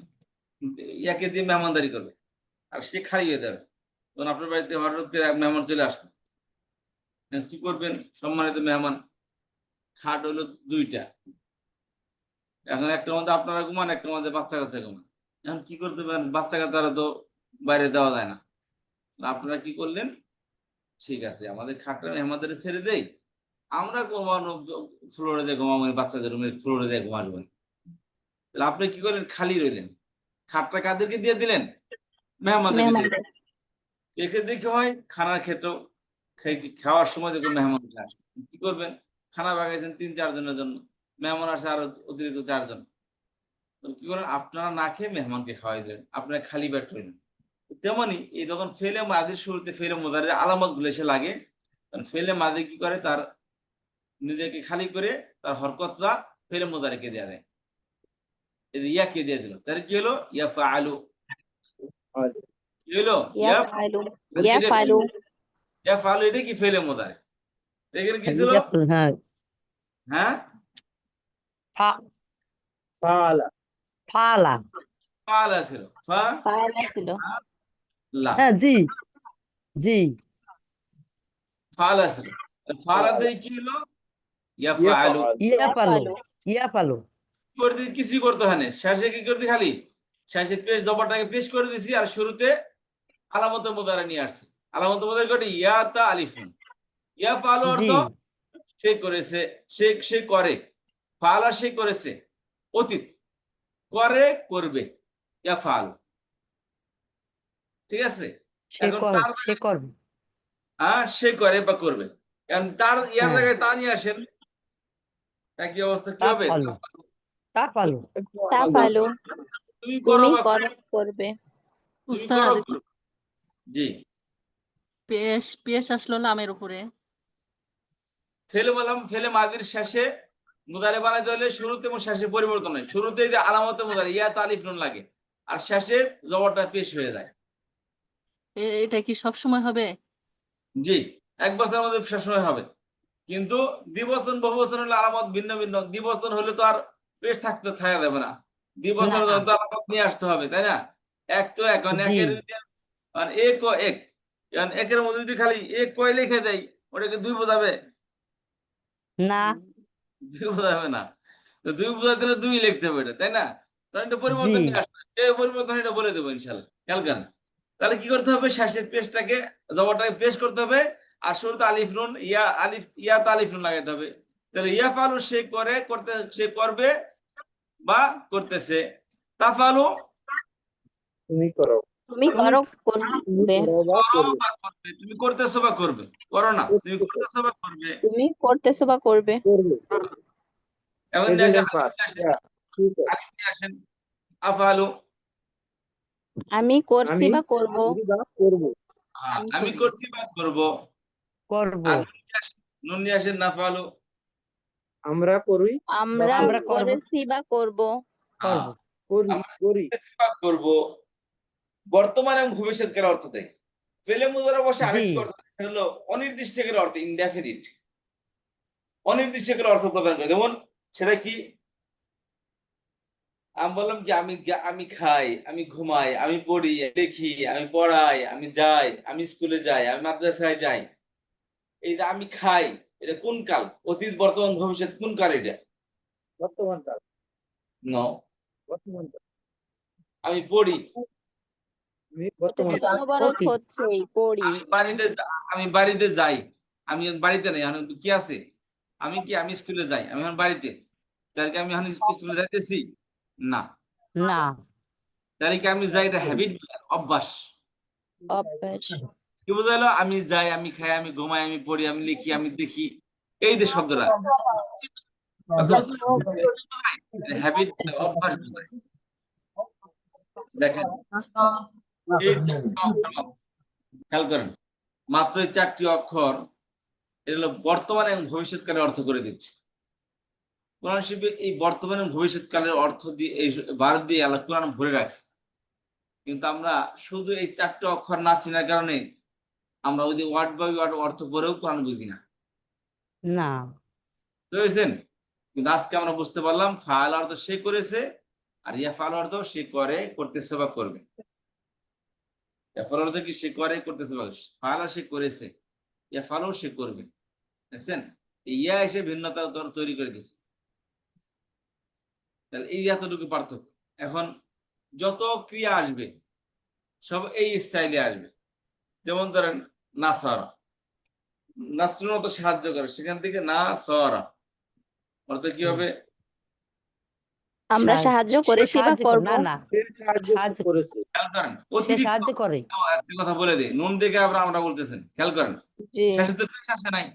ইয়াকে দিয়ে মেহমানদারি করবে, আর সে খাইয়ে দেবে। তখন আপনার বাড়িতে হঠাৎ করে এক মেহমান চলে আসলো, কি করবেন? সম্মানিত মেহমান, খাট হলো 2টা, এখন একটার মধ্যে আপনারা ঘুমান, একটার মধ্যে বাচ্চা কাচ্চা ঘুমান। এখন কি করতে পারেন? বাচ্চা কাচ্চারা তো বাইরে দেওয়া যায় না। আপনারা কি করলেন? ঠিক আছে, আমাদের খাটটা মেহমানদের ছেড়ে দেই, আমরা ঘুমানো ফ্লোরে যে ঘুমাবো, বাচ্চাদের রুমে ফ্লোরে যে ঘুমাসবো। তাহলে আপনি কি করলেন? খালি রইলেন। খাটটা কাদেরকে দিয়ে দিলেন? মেহমানদেরকে দিয়ে দিলেন। এক্ষেত্রে কি হয়? খানার ক্ষেত্রেও, খাওয়ার সময় দেখুন মেহমান আসবে, কি করবেন? খানা বাগাইছেন 3-4 জনের জন্য, মেহমান আসে আরো অতিরিক্ত 4 জন, কি করেন? আপনারা না খেয়ে মেহমানকে খাওয়াই দিলেন, আপনারা খালি পেট রইলেন। তেমনি এই যখন ফেলে মাদির শুরুতে ফেলে মুদারের আলামত গুলো এসে লাগে, তখন ফেলে মাদি কি করে? তার নিজেকে খালি করে তার হরকতটা ফেলে মুদারিকে দেয়া দেয়, ইয়াকে দিয়ে দিল। তার কি হলো? ইয়াফআলু। কি হলো? ইয়াফআলু। ইয়াফআলু। ইয়াফআলু, এটা কি? ফেলে মুদারি। দেখেন কি ছিল? হ্যাঁ, হ্যাঁ, ফালা ফালা ছিল। ফাআলা ছিল। লা, হ্যাঁ, জি জি। ফালা ছিল। ফালা দিয়ে কি হলো? ইয়াফআলু। ইয়াফালো ইয়াফালো করে দিই, কিছুই করতে হয় না, শেষে কি করতে খালি শেষে পেশ জবরটাকে পেশ করে দিছি আর শুরুতে আলামত মুদারা নিয়ে আসছি। আলামত মুদারা করে ইয়া তা আলিফুন। ইয়া ফালু অর্থ জি সে করেছে, সে করে, ফালা সে করেছে, অতীত, করে করবে, ইয়া ফাল। ঠিক আছে, এখন তার সে করবে সে করে বা করবে, এখন তার ইয়ার হ্যাঁ। জায়গায় তা নিয়ে আসেন, একই অবস্থা কি হবে? তাফালু তাফালু তুমি করো তুমি বা করো করবে। তুমি উস্তাদ করো করবে। জি, পেশ পেশ আসলো লামের উপরে। ফেলে বললাম, ফেলে মাদির শেষে মুদারে বানাইতে হলে শুরুতে এবং শেষে পরিবর্তন হয়। শুরুতে যে আলামতে মুদারে ইয়া তালিফ নুন লাগে, আর শেষে জবরটা পেশ হয়ে যায়। এটা কি সব সময় হবে? জি, এক বছরের মধ্যে সবসময় হবে, কিন্তু দ্বিবচন বহুবচন হলে আলামত ভিন্ন ভিন্ন। দ্বিবচন হলে তো আর পেশ থাকা যাবে না, দ্বিবচনের না। জন্য তো আলামত নিয়ে আসতে হবে, তাই না? এক তো এক, মানে জি। একের এক ও এক, একের মধ্যে যদি খালি এক কয় লিখে দেয়, ওটাকে দুই বোঝাবে? না দুই বোঝাবে না। তো দুই বোঝাতে হলে দুই লিখতে হবে এটা, তাই না? তাহলে এটা পরিবর্তন জি। নিয়ে আসতে হবে, এই পরিবর্তন এটা বলে দেবো ইনশাল্লাহ, খেয়াল করেন। তাহলে কি করতে হবে? শেষের পেশটাকে জবরটাকে পেশ করতে হবে, আর শুরুতে আলিফ নুন ইয়াতে আলিফ নুন লাগাইতে হবে। তাহলে ইয়া ফালু সে করে, সে করবে বা করতেছে। তাফালু তুমি করো তুমি করো করবে। করো বা করবে, তুমি করতেছো বা করবে, করো না, তুমি করতেছো বা করবে। তুমি করতেছো বা করবে। এখন নিয়ে আসেন আলিফ নিয়ে আসেন, আফালু। আমি করছি বা করব। আমি করছি বা করব। করব আর নুন নিয়ে আসেন নাফালু। আমরা করি আমরা আমরা করব। করেছি বা করব। হ্যাঁ, করি আমরা করি করছি বা করব। বর্তমান এবং ভবিষ্যৎকালের অর্থ দেয়। ফেলে মুদারা বসে আরেকটি জি। অর্থ হলো অনির্দিষ্টকালের অর্থ, ইনডেফিনিট, অনির্দিষ্টকালের অর্থ প্রদান করে। যেমন সেটা কি? আমি বললাম কি আমি খাই, আমি ঘুমাই, আমি পড়ি, লিখি, আমি পড়াই, আমি যাই, আমি স্কুলে যাই, আমি মাদ্রাসায় যাই। এই যে আমি খাই, এটা কোন কাল? অতীত, বর্তমান, ভবিষ্যৎ, কোন কাল এটা? বর্তমান কাল নো। বর্তমান কাল আমি পড়ি, এটা তো অনবরত অতীত। হচ্ছে পড়ি। আমি বাড়িতে যাই, আমি এখন বাড়িতে নেই, এখন কি আছে? আমি স্কুলে যাই, আমি এখন বাড়িতে, তাহলে কি আমি এখন স্কুলে যাইতেছি? না। না তাহলে কি আমি যাই, এটা হ্যাবিট, অভ্যাস। অভ্যাস। কি বোঝাইলো? আমি যাই, আমি খাই, আমি ঘুমাই, আমি পড়ি, আমি লিখি, আমি দেখি, এই যে শব্দটা হ্যাবিট, অভ্যাস বোঝায়। দেখেন এই চারটি অক্ষর, খেয়াল করেন, মাত্র এই চারটি অক্ষর, এটা হলো বর্তমান এবং ভবিষ্যৎকালের অর্থ করে দিচ্ছে। কোরআন শরীফে এই বর্তমান এবং ভবিষ্যৎকালের অর্থ দিয়ে, এই বার দিয়ে আল্লাহ কোরআন ভরে রাখছে। কিন্তু আমরা শুধু এই চারটি অক্ষর না চেনার কারণে আমরা ওই যে ওয়ার্ড বাই ওয়ার্ড অর্থ করেও কোরআন বুঝি না, না বুঝছেন? কিন্তু আজকে আমরা বুঝতে পারলাম ফাল অর্থ সে করেছে, আর ইয়া ফাল অর্থ সে করে, করতেছে বা করবে। ফাল অর্থ কি? সে করে, করতেছে বা ফাল সে করেছে, ইয়া ফালও সে করবে। দেখছেন, ইয়া এসে ভিন্নতা তৈরি করে দিচ্ছে। তাহলে এই এতটুকু পার্থক্য। এখন যত ক্রিয়া আসবে সব এই স্টাইলে আসবে। যেমন ধরেন নাসারা, নাসরুন অর্থ সাহায্য করে, সেখান থেকে না সরা অর্থ কি হবে? আমরা সাহায্য করেছি বা করব। না সাহায্য করেছে খেয়াল করেন, সে অতিরিক্ত সাহায্য করে একটা কথা বলে দিই, নুন দেখে আমরা বলতেছেন, খেয়াল করেন, জি। শেষে তো পেশ আসে নাই,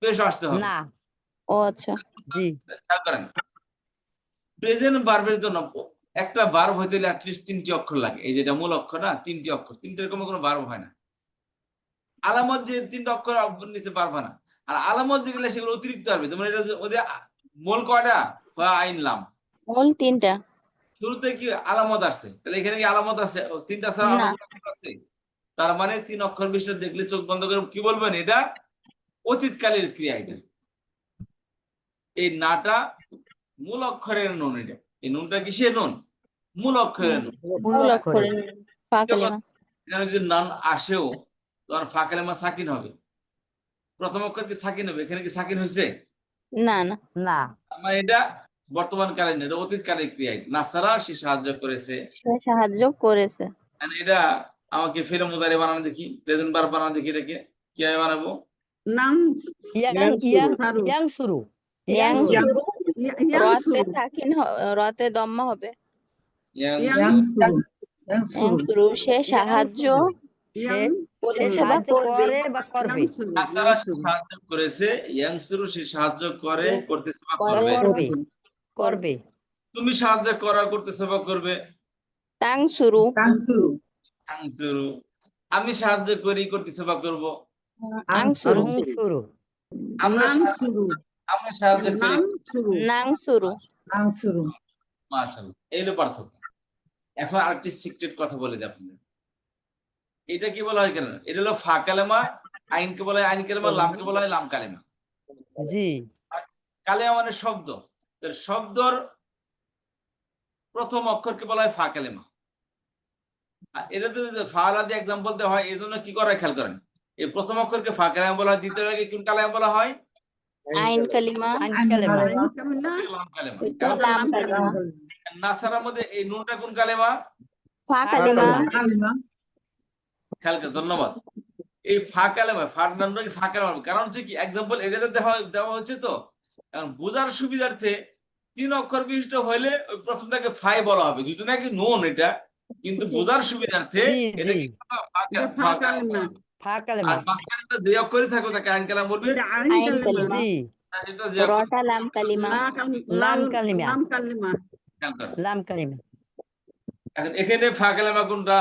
পেশ আসতে হবে। না ও আচ্ছা। জি খেয়াল করেন, প্রেজেন্ট ভার্বের জন্য একটা ভার্ব হইতে হলে অ্যাটলিস্ট 3টি অক্ষর লাগে। এই যেটা মূল অক্ষর না, 3টি অক্ষর, 3টে এরকম কোনো ভার্ব হয় না। আলামত যে 3টা অক্ষর নিচে ভার্ব হয় না, আর আলামত যেগুলো সেগুলো অতিরিক্ত হবে। যেমন এটা ওদের মূল কয়টা? আইনলাম, মূল 3টা। শুরুতে কি আলামত আসছে, তাহলে এখানে কি আলামত আছে? 3টা ছাড়া না। আলামত আছে? তার মানে 3 অক্ষর বিশিষ্ট দেখলে চোখ বন্ধ করে কি বলবেন? এটা অতীতকালের ক্রিয়া। এটা এই নাটা মূল অক্ষরের নুন। এটা এই নুনটা কিসের নুন? মূল অক্ষরের নুন। মূল অক্ষরের ফা কালিমা। এখানে যদি নান আসেও তোমার ফা কালিমা সাকিন হবে, প্রথম অক্ষর কি সাকিন হবে? এখানে কি সাকিন হয়েছে? না না। না আমার এটা বর্তমানকালীন, এটা অতীতকালীন ক্রিয়া। নাসারা সে সাহায্য করেছে। সে সাহায্য করেছে। And এটা আমাকে ফেলে মুদারি বানানো দেখি, প্রেজেন্ট বার বানানো দেখি, এটাকে কিভাবে বানাবো? নাম সারু ইয়াংসুরু ইয়াংসুরু রতে ইয়াংসুরু সাকিন রতে দম্মা হবে। ইয়াংসুরু। ইয়াংসুরু সে সাহায্য সে করেছে বা সাহায্য করবে। করে বা করবে নাসারা সে সাহায্য করেছে, ইয়াংসুরু সে সাহায্য করে, করতেছে বা করবে। করবে করবে তুমি সাহায্য করা, করতেছে বা করবে। তাংসুরু ইয়াংসুরু আমি সাহায্য করি, করতেছে বা করব। আংসুরু ইয়াংসুরু আমরা সাহায্য করি। নাংসুরু মাশাআল্লাহ, এই হলো পার্থক্য। এখন আরেকটি সিক্রেট কথা বলে দিই আপনাদের। এটা কি বলা হয় কেন? এটা হলো ফা কালেমা, আইনকে বলা হয় আইন কালেমা, লামকে বলা হয় লাম কালেমা। জি কালেমা মানে শব্দ, শব্দর প্রথম অক্ষরকে বলা হয় ফা কালেমা। আর এটা তো ফালা দিয়ে এক্সাম্পল দেওয়া হয়, এই জন্য কি করে খেয়াল করেন, এই প্রথম অক্ষরকে ফা কালেমা বলা হয়, দ্বিতীয়টাকে কোন কালেমা বলা হয়? আইন কালিমা লাম কালেমা। লাম কালিমা নাসারার মধ্যে এই নুনটা কোন কালেমা? ফা কালিমা খেয়াল করে, ধন্যবাদ। এই ফা কালেমা, ফার নামটা কি ফা কালেমা, কারণ হচ্ছে কি এক্সাম্পল এটাতে দেওয়া হচ্ছে তো, কারণ বোঝার সুবিধার্থে 3 অক্ষর বিশিষ্ট হইলে ওই প্রথমটাকে ফাই বলা হবে, যদি নাকি নুন এটা, কিন্তু বোঝার সুবিধার্থে জি, এটা জি। কি ফা কালেমা। ফা কালেমা আর মাঝখানে যে অক্ষরই থাকবে তাকে আইন কালাম বলবে। আইন কালিমা জি আর যেটা যে অক্ষর, রটা লাম কালিমা লাম কালিমা খেয়াল করো। লাম কালিমা এখন এখানে ফা কালেমা কোনটা?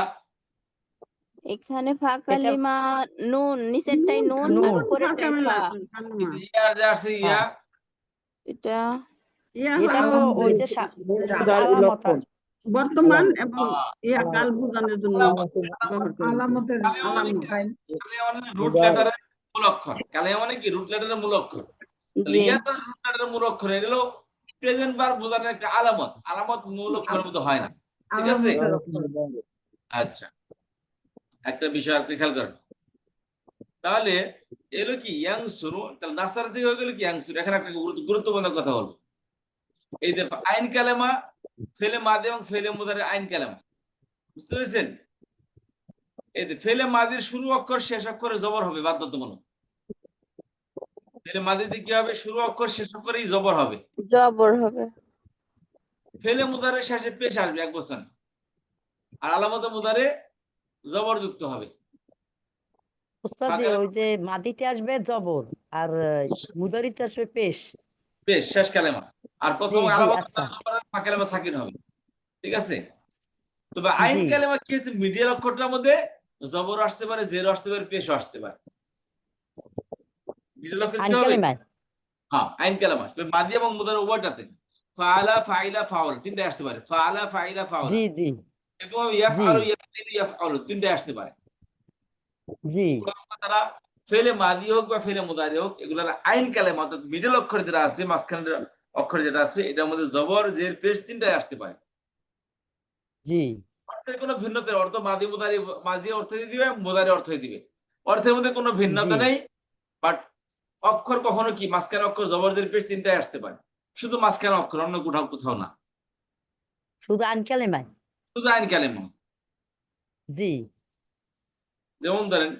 এখানে ফা কালিমা নুন, নিচেরটাই নুন নুন। আর উপরেরটাই ফা। কিন্তু ইয়ার যে আসছে ইয়া, এটা এটা হলো ওই যে আলামত বর্তমান এবং কাল বোঝানোর জন্য আলামতের রুট লেটারের মূল অক্ষর। কালেমা মানে কি? রুট লেটারের মূল অক্ষর। জি ইয়া তো রুট লেটারের মূল অক্ষর, এগুলো প্রেজেন্ট ভার্ব বোঝানোর একটা আলামত। আলামত মূল অক্ষরের মতো হয় না, ঠিক আছে? আচ্ছা, একটা বিষয় আপনি খেয়াল করেন, তাহলে এলো কি ইয়াং শুরু, তাহলে নাসার থেকে হয়ে গেল কি ইয়াং শুরু। এখানে একটা গুরুত্বপূর্ণ কথা বলবো, এই যে আইন কালেমা, ফেলে মাদি এবং ফেলে মুদারে আইন কালেমা, বুঝতে পেরেছেন? এই যে ফেলে মাদির শুরু অক্ষর শেষ অক্ষরে জবর হবে বাধ্যতামূলক। ফেলে মাদিতে কি হবে? শুরু অক্ষর শেষ অক্ষরেই জবর হবে। জবর হবে। ফেলে মুদারে শেষে পেশ আসবে 1 বছর, আর আলামতে মুদারে জবর যুক্ত হবে। উস্তাদ ওই যে মাদিতে আসবে জবর আর মুদারিতে আসবে পেশ পেশ শেষ কালেমা, আর প্রথম জি, জি, আলামত আচ্ছা। ফা কালেমা সাকিন হবে, ঠিক আছে? তবে আইন জি। কালেমা কি হচ্ছে? মিডিয়াল অক্ষরটার মধ্যে জবর আসতে পারে, জেরো আসতে পারে, পেশও আসতে পারে। মিডিয়াল অক্ষর আইন কি হবে? কালেমায় হ্যাঁ, আইন কালামা মাদি এবং মুদার উভয়টাতে ফাআলা ফাইলা ফাউল তিনটে আসতে পারে। ফাআলা ফাইলা ফাউল জি জি এবং ইয়াফআলু ইয়াফআলু ইয়াফআলু তিনটে আসতে পারে। জি তারা ফেলে মাদি হোক বা ফেলে মুদারি হোক, এগুলোর আইন কালেমা অর্থাৎ মিডল অক্ষর যেটা আছে, মাঝখানের অক্ষর যেটা আছে, এটার মধ্যে জবর জের পেশ তিনটাই আসতে পারে। জি অর্থের কোনো ভিন্নতার অর্থ মাদি মুদারি, মাদি অর্থ দিবে, মুদারি অর্থ দিবে, অর্থের মধ্যে কোনো ভিন্নতা জি। নেই। বাট অক্ষর কখনো কি মাঝখানে অক্ষর জবর জের পেশ তিনটাই আসতে পারে, শুধু মাঝখানে অক্ষর, অন্য কোথাও না, শুধু আইন কালেমায় শুধু আইন কালেমা। জি যেমন ধরেন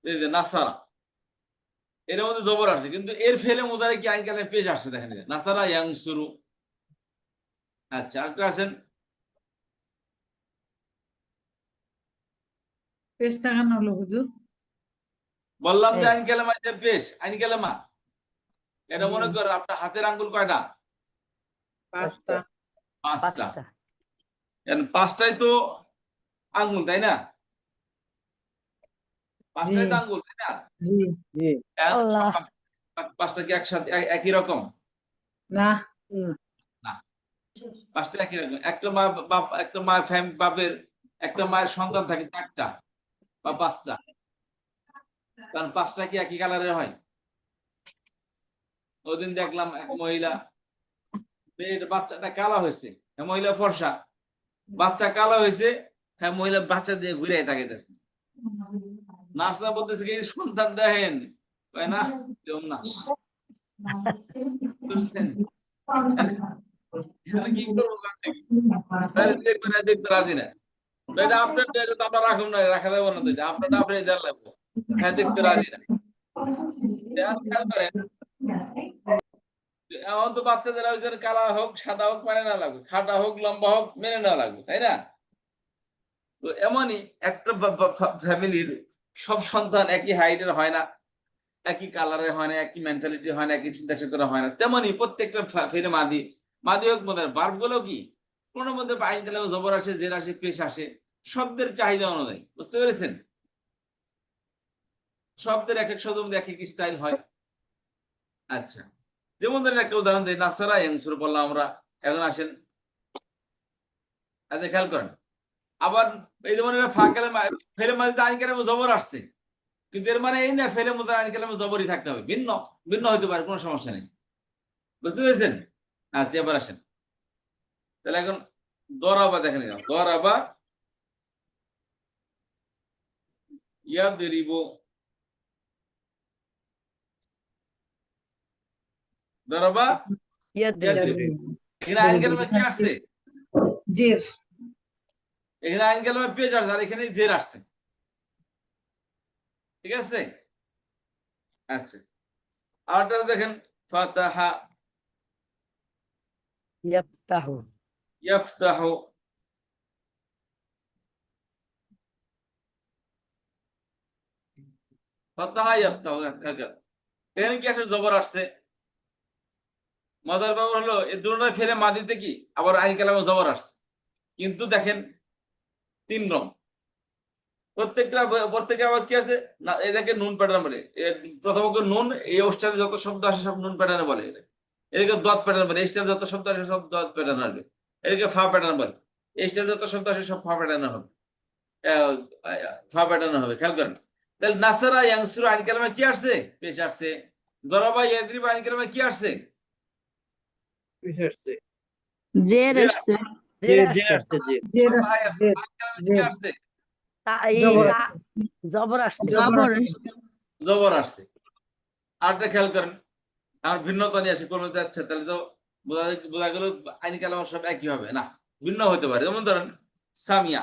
এই যে নাসারা, এর মধ্যে জবর আসে, কিন্তু এর ফেলে মুদারে কি আইন কালেমা পেশ আসছে, দেখেন নাসারা ইয়াংসুরু। আচ্ছা, আরেকটা আসেন, পেশটা কেন হলো হুজুর? বললাম যে আইন কালেমা, যে পেশ আইন কালেমা, এটা মনে কর আপনার হাতের আঙ্গুল কয়টা? 5টা। 5টা। 5টা 5টাই তো আঙ্গুল, তাই না? 5টাই তো আঙ্গুল, তাই না? জি আল্লাহ। 5টা কি একসাথে একই রকম? না 5টা একই রকম। একটা মা বাপের একটা মায়ের সন্তান থাকে 4টা বা 5টা, কারণ 5টা কি একই কালারের হয়? ওদিন দেখলাম এক মহিলা, মেয়ের বাচ্চাটা কালো হয়েছে, মহিলা ফর্সা, বাচ্চা কালো হয়েছে, হ্যাঁ মহিলা বাচ্চা দিয়ে ঘুরে তাকাইতেছে। নার্সরা বলতেছে কি সন্তান দেখেন, না কেউ না, বুঝছেন? এখানে কি করবো বাইরে দেখতে রাজি না। এটা আপনার ডেটা তো আমরা রাখুন না, রাখা যাবে না, তো এটা আপনারটা আপনি দেওয়া লাগবে। হ্যাঁ, দেখতে রাজি না। এখন খেয়াল করেন, এখন তো বাচ্চাদের ওই যে কালা হোক সাদা হোক মানে না লাগবে, খাটা হোক লম্বা হোক মেনে নেওয়া লাগবে, তাই না? তো এমনই একটা ফ্যামিলির সব সন্তান একই হাইটের হয় না, একই কালারের হয় না, একই মেন্টালিটি হয় না, একই চিন্তা চেতনা হয় না। তেমনই প্রত্যেকটা ফেরে মাদি মাদি হোক মনে বার্ব গুলো কি কোনোর মধ্যে আইন কালামে জবর আসে, জের আসে, পেশ আসে, শব্দের চাহিদা অনুযায়ী। বুঝতে পেরেছেন? শব্দের এক এক শব্দের মধ্যে এক এক স্টাইল হয়। আচ্ছা, যেমন ধরেন একটা উদাহরণ দিই, নাসারা ইয়ানসুর বললাম আমরা। এখন আসেন, আচ্ছা খেয়াল করেন, আবার এই যেমন ফেলে মাঝে আইন কালামে জবর আসছে, কিন্তু এর মানে এই না ফেলে মধ্যে আইন কালামে জবরই থাকতে হবে, ভিন্ন ভিন্ন হইতে পারে, কোনো সমস্যা নেই। বুঝতে পেরেছেন? আচ্ছা, এবার আসেন, তাহলে এখন দরাবা দেখেন, দরাবা ইয়াদরিবু, দরাবা ইয়াদরিবু। এখানে আইন কালামে কি আসছে? জের। এখানে আইন কালামে পেশ আসছে, আর এখানে জের আসছে। ঠিক আছে? আচ্ছা, আরটা দেখেন, ফাতাহা ইয়াফতাহু, ইয়াফতাহু, ফাতাহা ইয়াফতাহু। এখানে কি আসলে জবর আসছে? মজার ব্যাপার হলো এই দুটোটা ফেলে মাদিতে কি আবার আইন কালামে জবর আসছে, কিন্তু দেখেন তিন রং। প্রত্যেকে আবার কি আছে না, এটাকে নুন প্যাটার্ন বলে। প্রথম নুন, এই ওস্টারে যত শব্দ আসে সব নুন প্যাটার্ন বলে। এটাকে দত প্যাটার্ন বলে। এই স্টাইলে যত শব্দ আসে সব দত প্যাটার্ন আসবে। এটাকে ফা প্যাটার্ন বলে। এই স্টাইলে যত শব্দ আসে সব ফা প্যাটার্ন হবে, ফা প্যাটার্ন হবে। খেয়াল করেন, তাহলে নাসারা ইয়াংসুর আইন কালামে কি আসছে? পেশ আসছে। দরাবা ইয়াদরিবু আইন কালামে কি আসছে? জের জের আসছে। জের জের আসছে। আসছে, জের। জের ফাতাহা আসছে, ইয়াফতাহু জের। আইন কালামে কি জের। আসছে? জবর তা আসছে। জবর আসছে। জবর জবর আসছে। জবর আসছে। আরটা খেয়াল করেন, আমার ভিন্নতা নিয়ে আসে কোন যাচ্ছে, তাহলে তো বোঝা গেল আইন কালাম সব একই হবে না, ভিন্ন হতে পারে। যেমন ধরেন সামিয়া,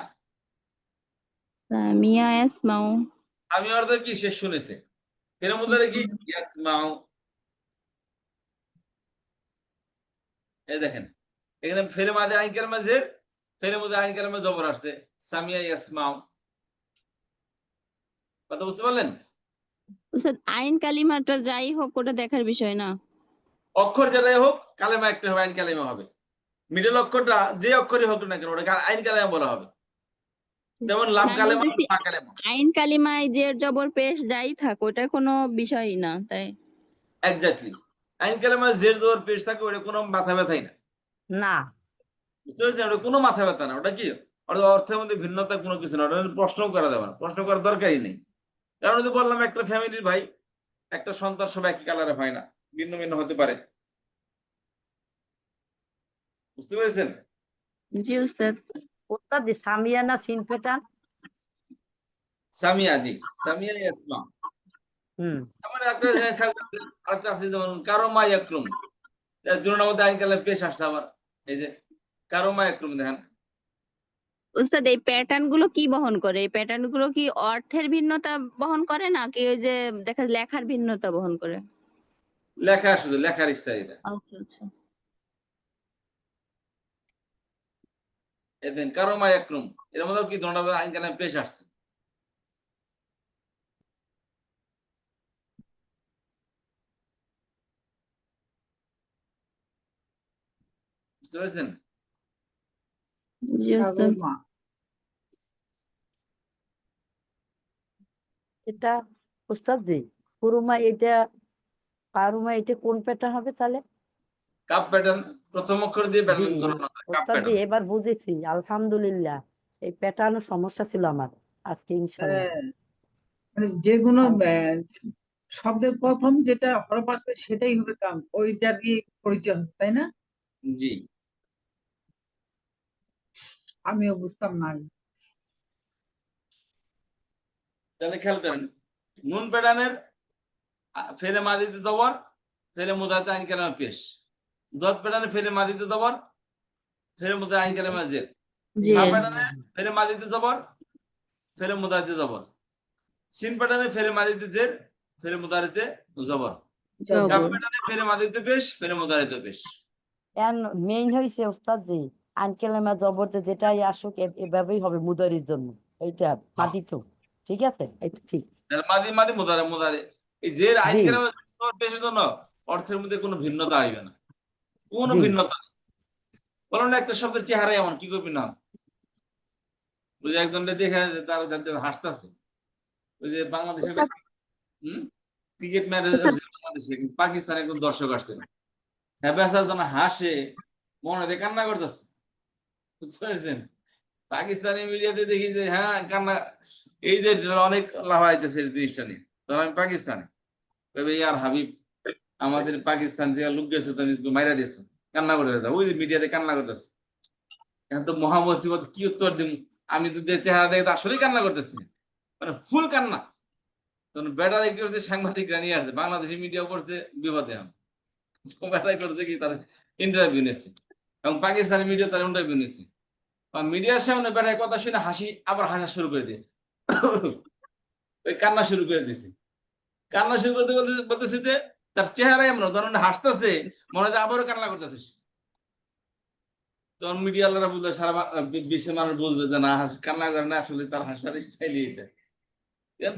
সামিয়া ইয়াসমাউ। সামিয়া অর্থ কি? সে শুনেছে। এর মধ্যে কি? ইয়াসমাউ। এই দেখেন, এখানে ফেলে মাঝে আইন কালামে জের, ফেলে মধ্যে আইন কালামে জবর আসছে, সামিয়া ইয়াসমাউ। কথা বুঝতে পারলেন? উস্তাদ, আইন কালিমাটা যাই হোক ওটা দেখার বিষয় না। অক্ষর যেটাই হোক কালেমা একটা হবে, আইন কালেমা হবে। মিডল অক্ষরটা যে অক্ষরই হোক না কেন ওটাকে আইন কালেমা বলা হবে। যেমন লাম আমি কালেমা, বলতেছি ফা কালেমা। আইন কালিমায় জের জবর পেশ যাই থাক ওটা কোনো বিষয়ই না, তাই? এক্স্যাক্টলি, আইন কালেমা জের জবর পেশ থাকে, ওটা কোনো মাথা ব্যথাই না। না, বুঝতে পারছেন? ওটা কোনো মাথা ব্যথা না। ওটা কি ওটা অর্থের মধ্যে ভিন্নতা কোনো কিছু না, ওটা প্রশ্ন করা যাবে না, প্রশ্ন করার দরকারই নেই। কারণ যদি বললাম একটা ফ্যামিলির ভাই একটা সন্তান সব একই কালারে হয় না, ভিন্ন ভিন্ন হতে পারে। বুঝতে পেরেছেন? জি উস্তাদ। ওস্তাদ সামিয়া না সিন প্যাটার্ন? সামিয়া, জি, সামিয়া ইয়াসমা। হুম, আমার একটা খেয়াল করতে, আরেকটা আছে যেমন কারমা ইয়াকরুম, দুটোর মধ্যে আইন কালামে পেশ আসছে আবার। এই যে কারমা ইয়াকরুম দেখেন, উস্তাদ, এই প্যাটার্ন গুলো কি বহন করে? এই প্যাটার্ন গুলো কি অর্থের ভিন্নতা বহন করে নাকি ওই যে দেখা যায় লেখার ভিন্নতা বহন করে? লেখা, শুধু লেখার স্টাইল এটা। আচ্ছা আচ্ছা। এই দেখেন কারমা ইয়াকরুম, এর মধ্যে কি দুটোর মধ্যে আইন কালামে পেশ আসছে। বুঝতে পেরেছেন? জি উস্তাদ। কারুমা। এটা ওস্তাদ জি কুরুমা, এটা কারুমা, এটা কোন প্যাটার্ন হবে তাহলে? কাপ প্যাটার্ন, প্রথম অক্ষর দিয়ে জি প্যাটার্ন করানো হয়, কাপ ওস্তাদ জি প্যাটার্ন। এবার বুঝেছি, আলহামদুলিল্লাহ। এই প্যাটার্নের সমস্যা ছিল আমার, আজকে ইনশাল্লাহ। মানে যেগুলো আল- শব্দের প্রথম যেটা হরফ আসবে সেটাই হবে কাম, ওইটার কি পরিচয় হবে, তাই না? জি, আমিও বুঝতাম না আগে। তাহলে খেয়াল করেন, নুন প্যাটার্নের ফেলে মাদিতে জবর, ফেলে মুদারিতে আইন কালামে পেশ, দত প্যাটার্নে ফেলে মাদিতে জবর, ফেলে মুদারিতে আইন কালামে জের, জি ফা প্যাটার্নে ফেলে মাদিতে জবর, ফেলে মুদারিতে জবর, সিন প্যাটার্নে ফেলে মাদিতে জের, ফেলে মুদারিতে জবর, কাপ জবর। প্যাটার্নে ফেলে মাদিতে পেশ, ফেলে মুদারিতে পেশ। মেইন হয়েছে ওস্তাদ জি আনকেলেমা জবরতে যেটাই আসুক এভাবেই হবে মুদারির জন্য, এইটা মাদি তো ঠিক আছে, এইটা ঠিক। মাদি মাদি মুদারে মুদারে, এই জের আইন জি কালামে পেশের জন্য অর্থের মধ্যে কোনো ভিন্নতা আসবে না, কোনো জি ভিন্নতা নেই। বলো না একটা শব্দের চেহারা এমন, কি করবি না? ওই যে একজনকে দেখে তার হাসতেছে, ওই যে বাংলাদেশের ক্রিকেট ম্যাচ বাংলাদেশে পাকিস্তানে একজন দর্শক আসছে, হ্যাঁ বেচার জন্য হাসে, মনে দিয়ে কান্না করতেছে, বুঝতে পারছেন? পাকিস্তানি মিডিয়াতে দেখি যে হ্যাঁ কান্না, এই যে অনেক লাফাইতেছে এই জিনিসটা নিয়ে। ধর আমি পাকিস্তানে, তবে ইয়ার হাবিব আমাদের পাকিস্তান থেকে লোক গেছে, তুমি মাইরা দিয়েছো, কান্না করে ওই যে মিডিয়াতে কান্না করতেছে। এখন তো মহামসিবত কি উত্তর দিব? আমি তো চেহারা দেখে আসলেই কান্না করতেছি, মানে ফুল কান্না। তখন বেটা দেখতে করছে সাংবাদিকরা নিয়ে আসছে, বাংলাদেশি মিডিয়া করছে বিপদে, বেটাই করছে কি তার ইন্টারভিউ নিচ্ছে, এবং পাকিস্তানি মিডিয়া তার ইন্টারভিউ নিচ্ছে। মিডিয়ার সামনে বেটায় কথা শুনে হাসি, আবার হাসা শুরু করে দিয়ে ওই কান্না শুরু করে দিছে। কান্না শুরু করতে বলতেছি যে তার চেহারা এমন ধরনের হাসতেছে, মনে হয় আবারও কান্না করতেছিস। তখন মিডিয়ালারা বুঝবে, সারা বিশ্বের মানুষ বুঝবে যে না কান্না করে না, আসলে তার হাসার স্টাইলই এটা।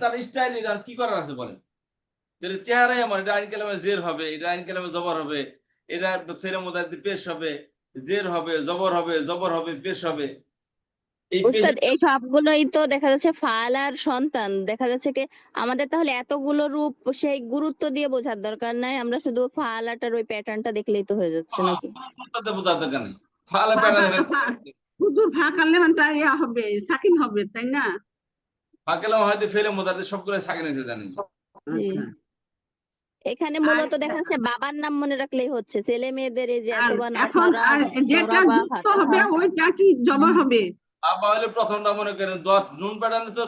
তার স্টাইল এটা কি করার আছে বলেন? চেহারা এমন, এটা আইন কালামে জের হবে, এটা আইন কালামে জবর হবে, এটা ফেরে মুদারিতে পেশ হবে, জের হবে, জবর হবে, জবর হবে, পেশ হবে। এই পেশ উস্তাদ এই সবগুলোই তো দেখা যাচ্ছে ফালার সন্তান, দেখা যাচ্ছে কি আমাদের তাহলে এতগুলো রূপ সেই গুরুত্ব দিয়ে বোঝার দরকার নাই, আমরা শুধু ফালাটার ওই প্যাটার্নটা দেখলেই তো হয়ে যাচ্ছে নাকি? বোঝার দরকার নেই, ফালা প্যাটার্ন হুজুর ফাঁকালে ইয়া হবে, সাকিন হবে, তাই না? ফাঁকেলাম হয়তো ফেলে মুদারিতে সবগুলো সাকিন হয়েছে জানেন। জি আচ্ছা। এখানে মূলত দেখা যাচ্ছে বাবার নাম মনে রাখলেই হচ্ছে, ছেলে মেয়েদের এই যে আর এতবা এখন নাসারা আর যেটা নরাবা যুক্ত হবে ফাতাহা, ওইটা কি জবর হবে? বাবা হলে প্রথমটা মনে করেন দত নুন প্যাটার্নে তো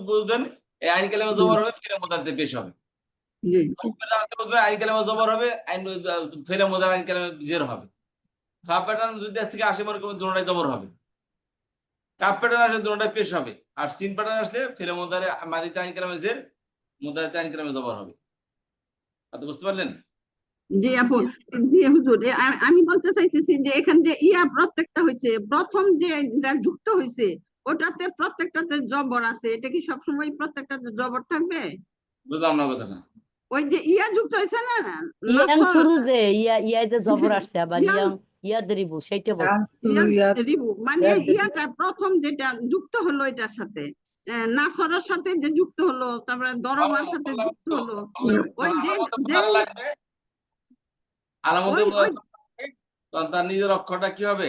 বুঝবেন, এই আইন কালামে জবর হবে, ফেলে মুদারিতে পেশ হবে। জি বুঝবেন আইন কালামে জবর হবে, আইন ফেলে মুদার আইন কালামে জের হবে। ফা প্যাটার্ন যদি থেকে আসে মনে করবেন দুটোটাই জবর হবে, কাপ প্যাটার্ন আসলে দুটোটাই পেশ হবে, আর সিন প্যাটার্ন আসলে ফেলে মুদারে মাদিতে আইন কালামে জের, মুদারিতে আইন কালামে জবর হবে। আপনি বুঝতে পারলেন? জি আপু, জি হুজুর, আমি বলতে চাইতেছি যে এখানে যে ইয়া প্রত্যেকটা হয়েছে, প্রথম যে যুক্ত হয়েছে ওটাতে প্রত্যেকটাতে জবর আছে, এটা কি সবসময় প্রত্যেকটাতে জবর থাকবে? বুঝলাম না কথাটা। ওই যে ইয়া যুক্ত হয়েছে না, ইয়াং শুরু যে ইয়া যে জবর হ্যাঁ, আসছে, আবার ইয়াং ইয়াদরিবু সেইটা বলছে। রিবু মানে ইয়াটা প্রথম যেটা যুক্ত হলো এটার সাথে, নাসরের সাথে যে যুক্ত হলো, তারপরে দরবার সাথে যুক্ত হলো, ওই যে লাগবে আলামতে তখন তার নিজের অক্ষরটা কি হবে,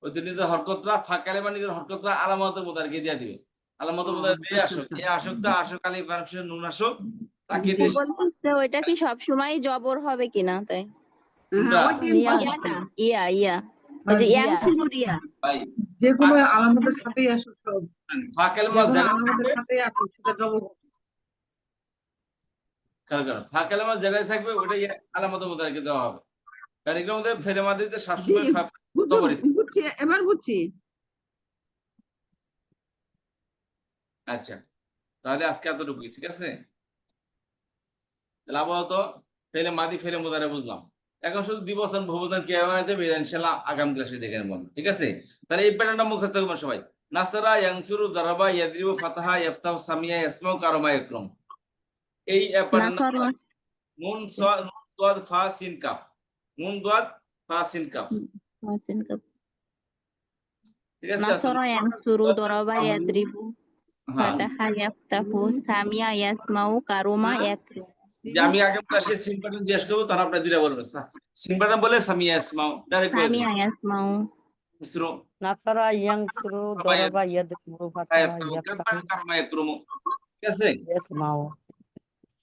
ওই নিজের হরকতরা ফাঁকালে বা নিজের হরকতরা আলামতে মোদারকে দিয়ে দিবে। আলামতে মোদার দিয়ে আসুক, এ আসুক তা আসুক, আলী মানুষের নুন আসুক, তাকে দিয়ে বলতেছে ওইটা কি সবসময় জবর হবে কিনা তাই? কোনটা? ইয়াটা ইয়া ইয়া ওই যে ইয়াং শুরুর ইয়া ভাই যে কোনো আলামতের সাথেই আসুক, সব ফাঁকালে যে কোনো আলামতের সাথেই আসুক সেটা জবর হবে। ফাঁকালে জায়গায় থাকবে, ওইটাই আলামতে মোদারকে দেওয়া হবে, কারণ এগুলোর মধ্যে ফেলে মাদিতে সবসময় বুঝছি, এবার বুঝছি। আচ্ছা তাহলে আজকে এতটুকুই, ঠিক আছে? তাহলে আপাতত ফেলে মাদি ফেলে মুদারে বুঝলাম, এখন শুধু দিবসন বহুবচন কিভাবে দেবে ইনশাআল্লাহ আগামী ক্লাসে দেখে নেব, ঠিক আছে? তাহলে এই প্যাটার্নটা মুখস্থ করবেন সবাই। নাসরা, ইয়ানসুরু, দারাবা, ইয়াদরিবু, ফাতাহা, ইফতাহু, সামিয়া, ইয়াসমাউ, কারামা, ইয়াকরাম। এই প্যাটার্নটা নুন দাদ ফা সিন কাফ, নুন দাদ ফা সিন কাফ, ঠিক আছে? নাসরা ইয়ানসুরু, দরাবা ইয়াদরিবু, ফাতাহা ইয়াফতাহু, সামিয়া ইয়াসমাউ, কারুমা ইয়াকরাম। যে আমি আগামী ক্লাসে সিন প্যাটার্ন জিজ্ঞেস করবো, তখন আপনারা দিরা বলবেন সিন প্যাটার্ন বলে সামিয়া ইয়াসমাউ ডাইরেক্ট বলে সামিয়া ইয়াসমাউ, মিসরু নাসারা ইয়ানসুরু, দরাবা ইয়াদরিবু, ফাতাহা ইয়াফতাহু, কারামা, ইয়াকরাম, ঠিক আছে? ইয়াসমাউ,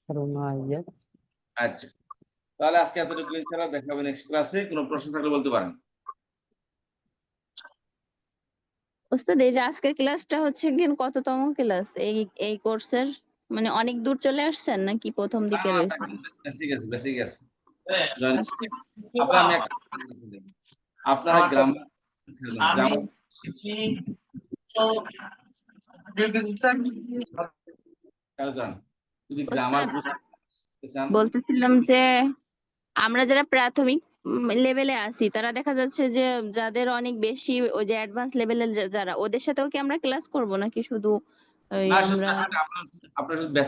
কারুমা ইয়াক। আচ্ছা তাহলে আজকে এতটুকু, ইনশাআল্লাহ দেখা হবে নেক্সট ক্লাসে। কোনো প্রশ্ন থাকলে বলতে পারেন। ওস্তাদ এই যে আজকের ক্লাসটা হচ্ছে কি কততম ক্লাস এই কোর্সের? মানে অনেক দূর চলে আসছেন নাকি প্রথম দিকে রয়েছে? বেসিক আছে আপনার আমি একটা আপনারা গ্রামার যদি গ্রামার বুঝতে চান বলতেছিলাম যে আমরা যারা প্রাথমিক লেভেলে আছি তারা দেখা যাচ্ছে যে যাদের অনেক বেশি ওই যে অ্যাডভান্স লেভেলের যারা ওদের সাথেও কি আমরা ক্লাস করব নাকি শুধু ওই না শুধু আমরা আপনার শুধু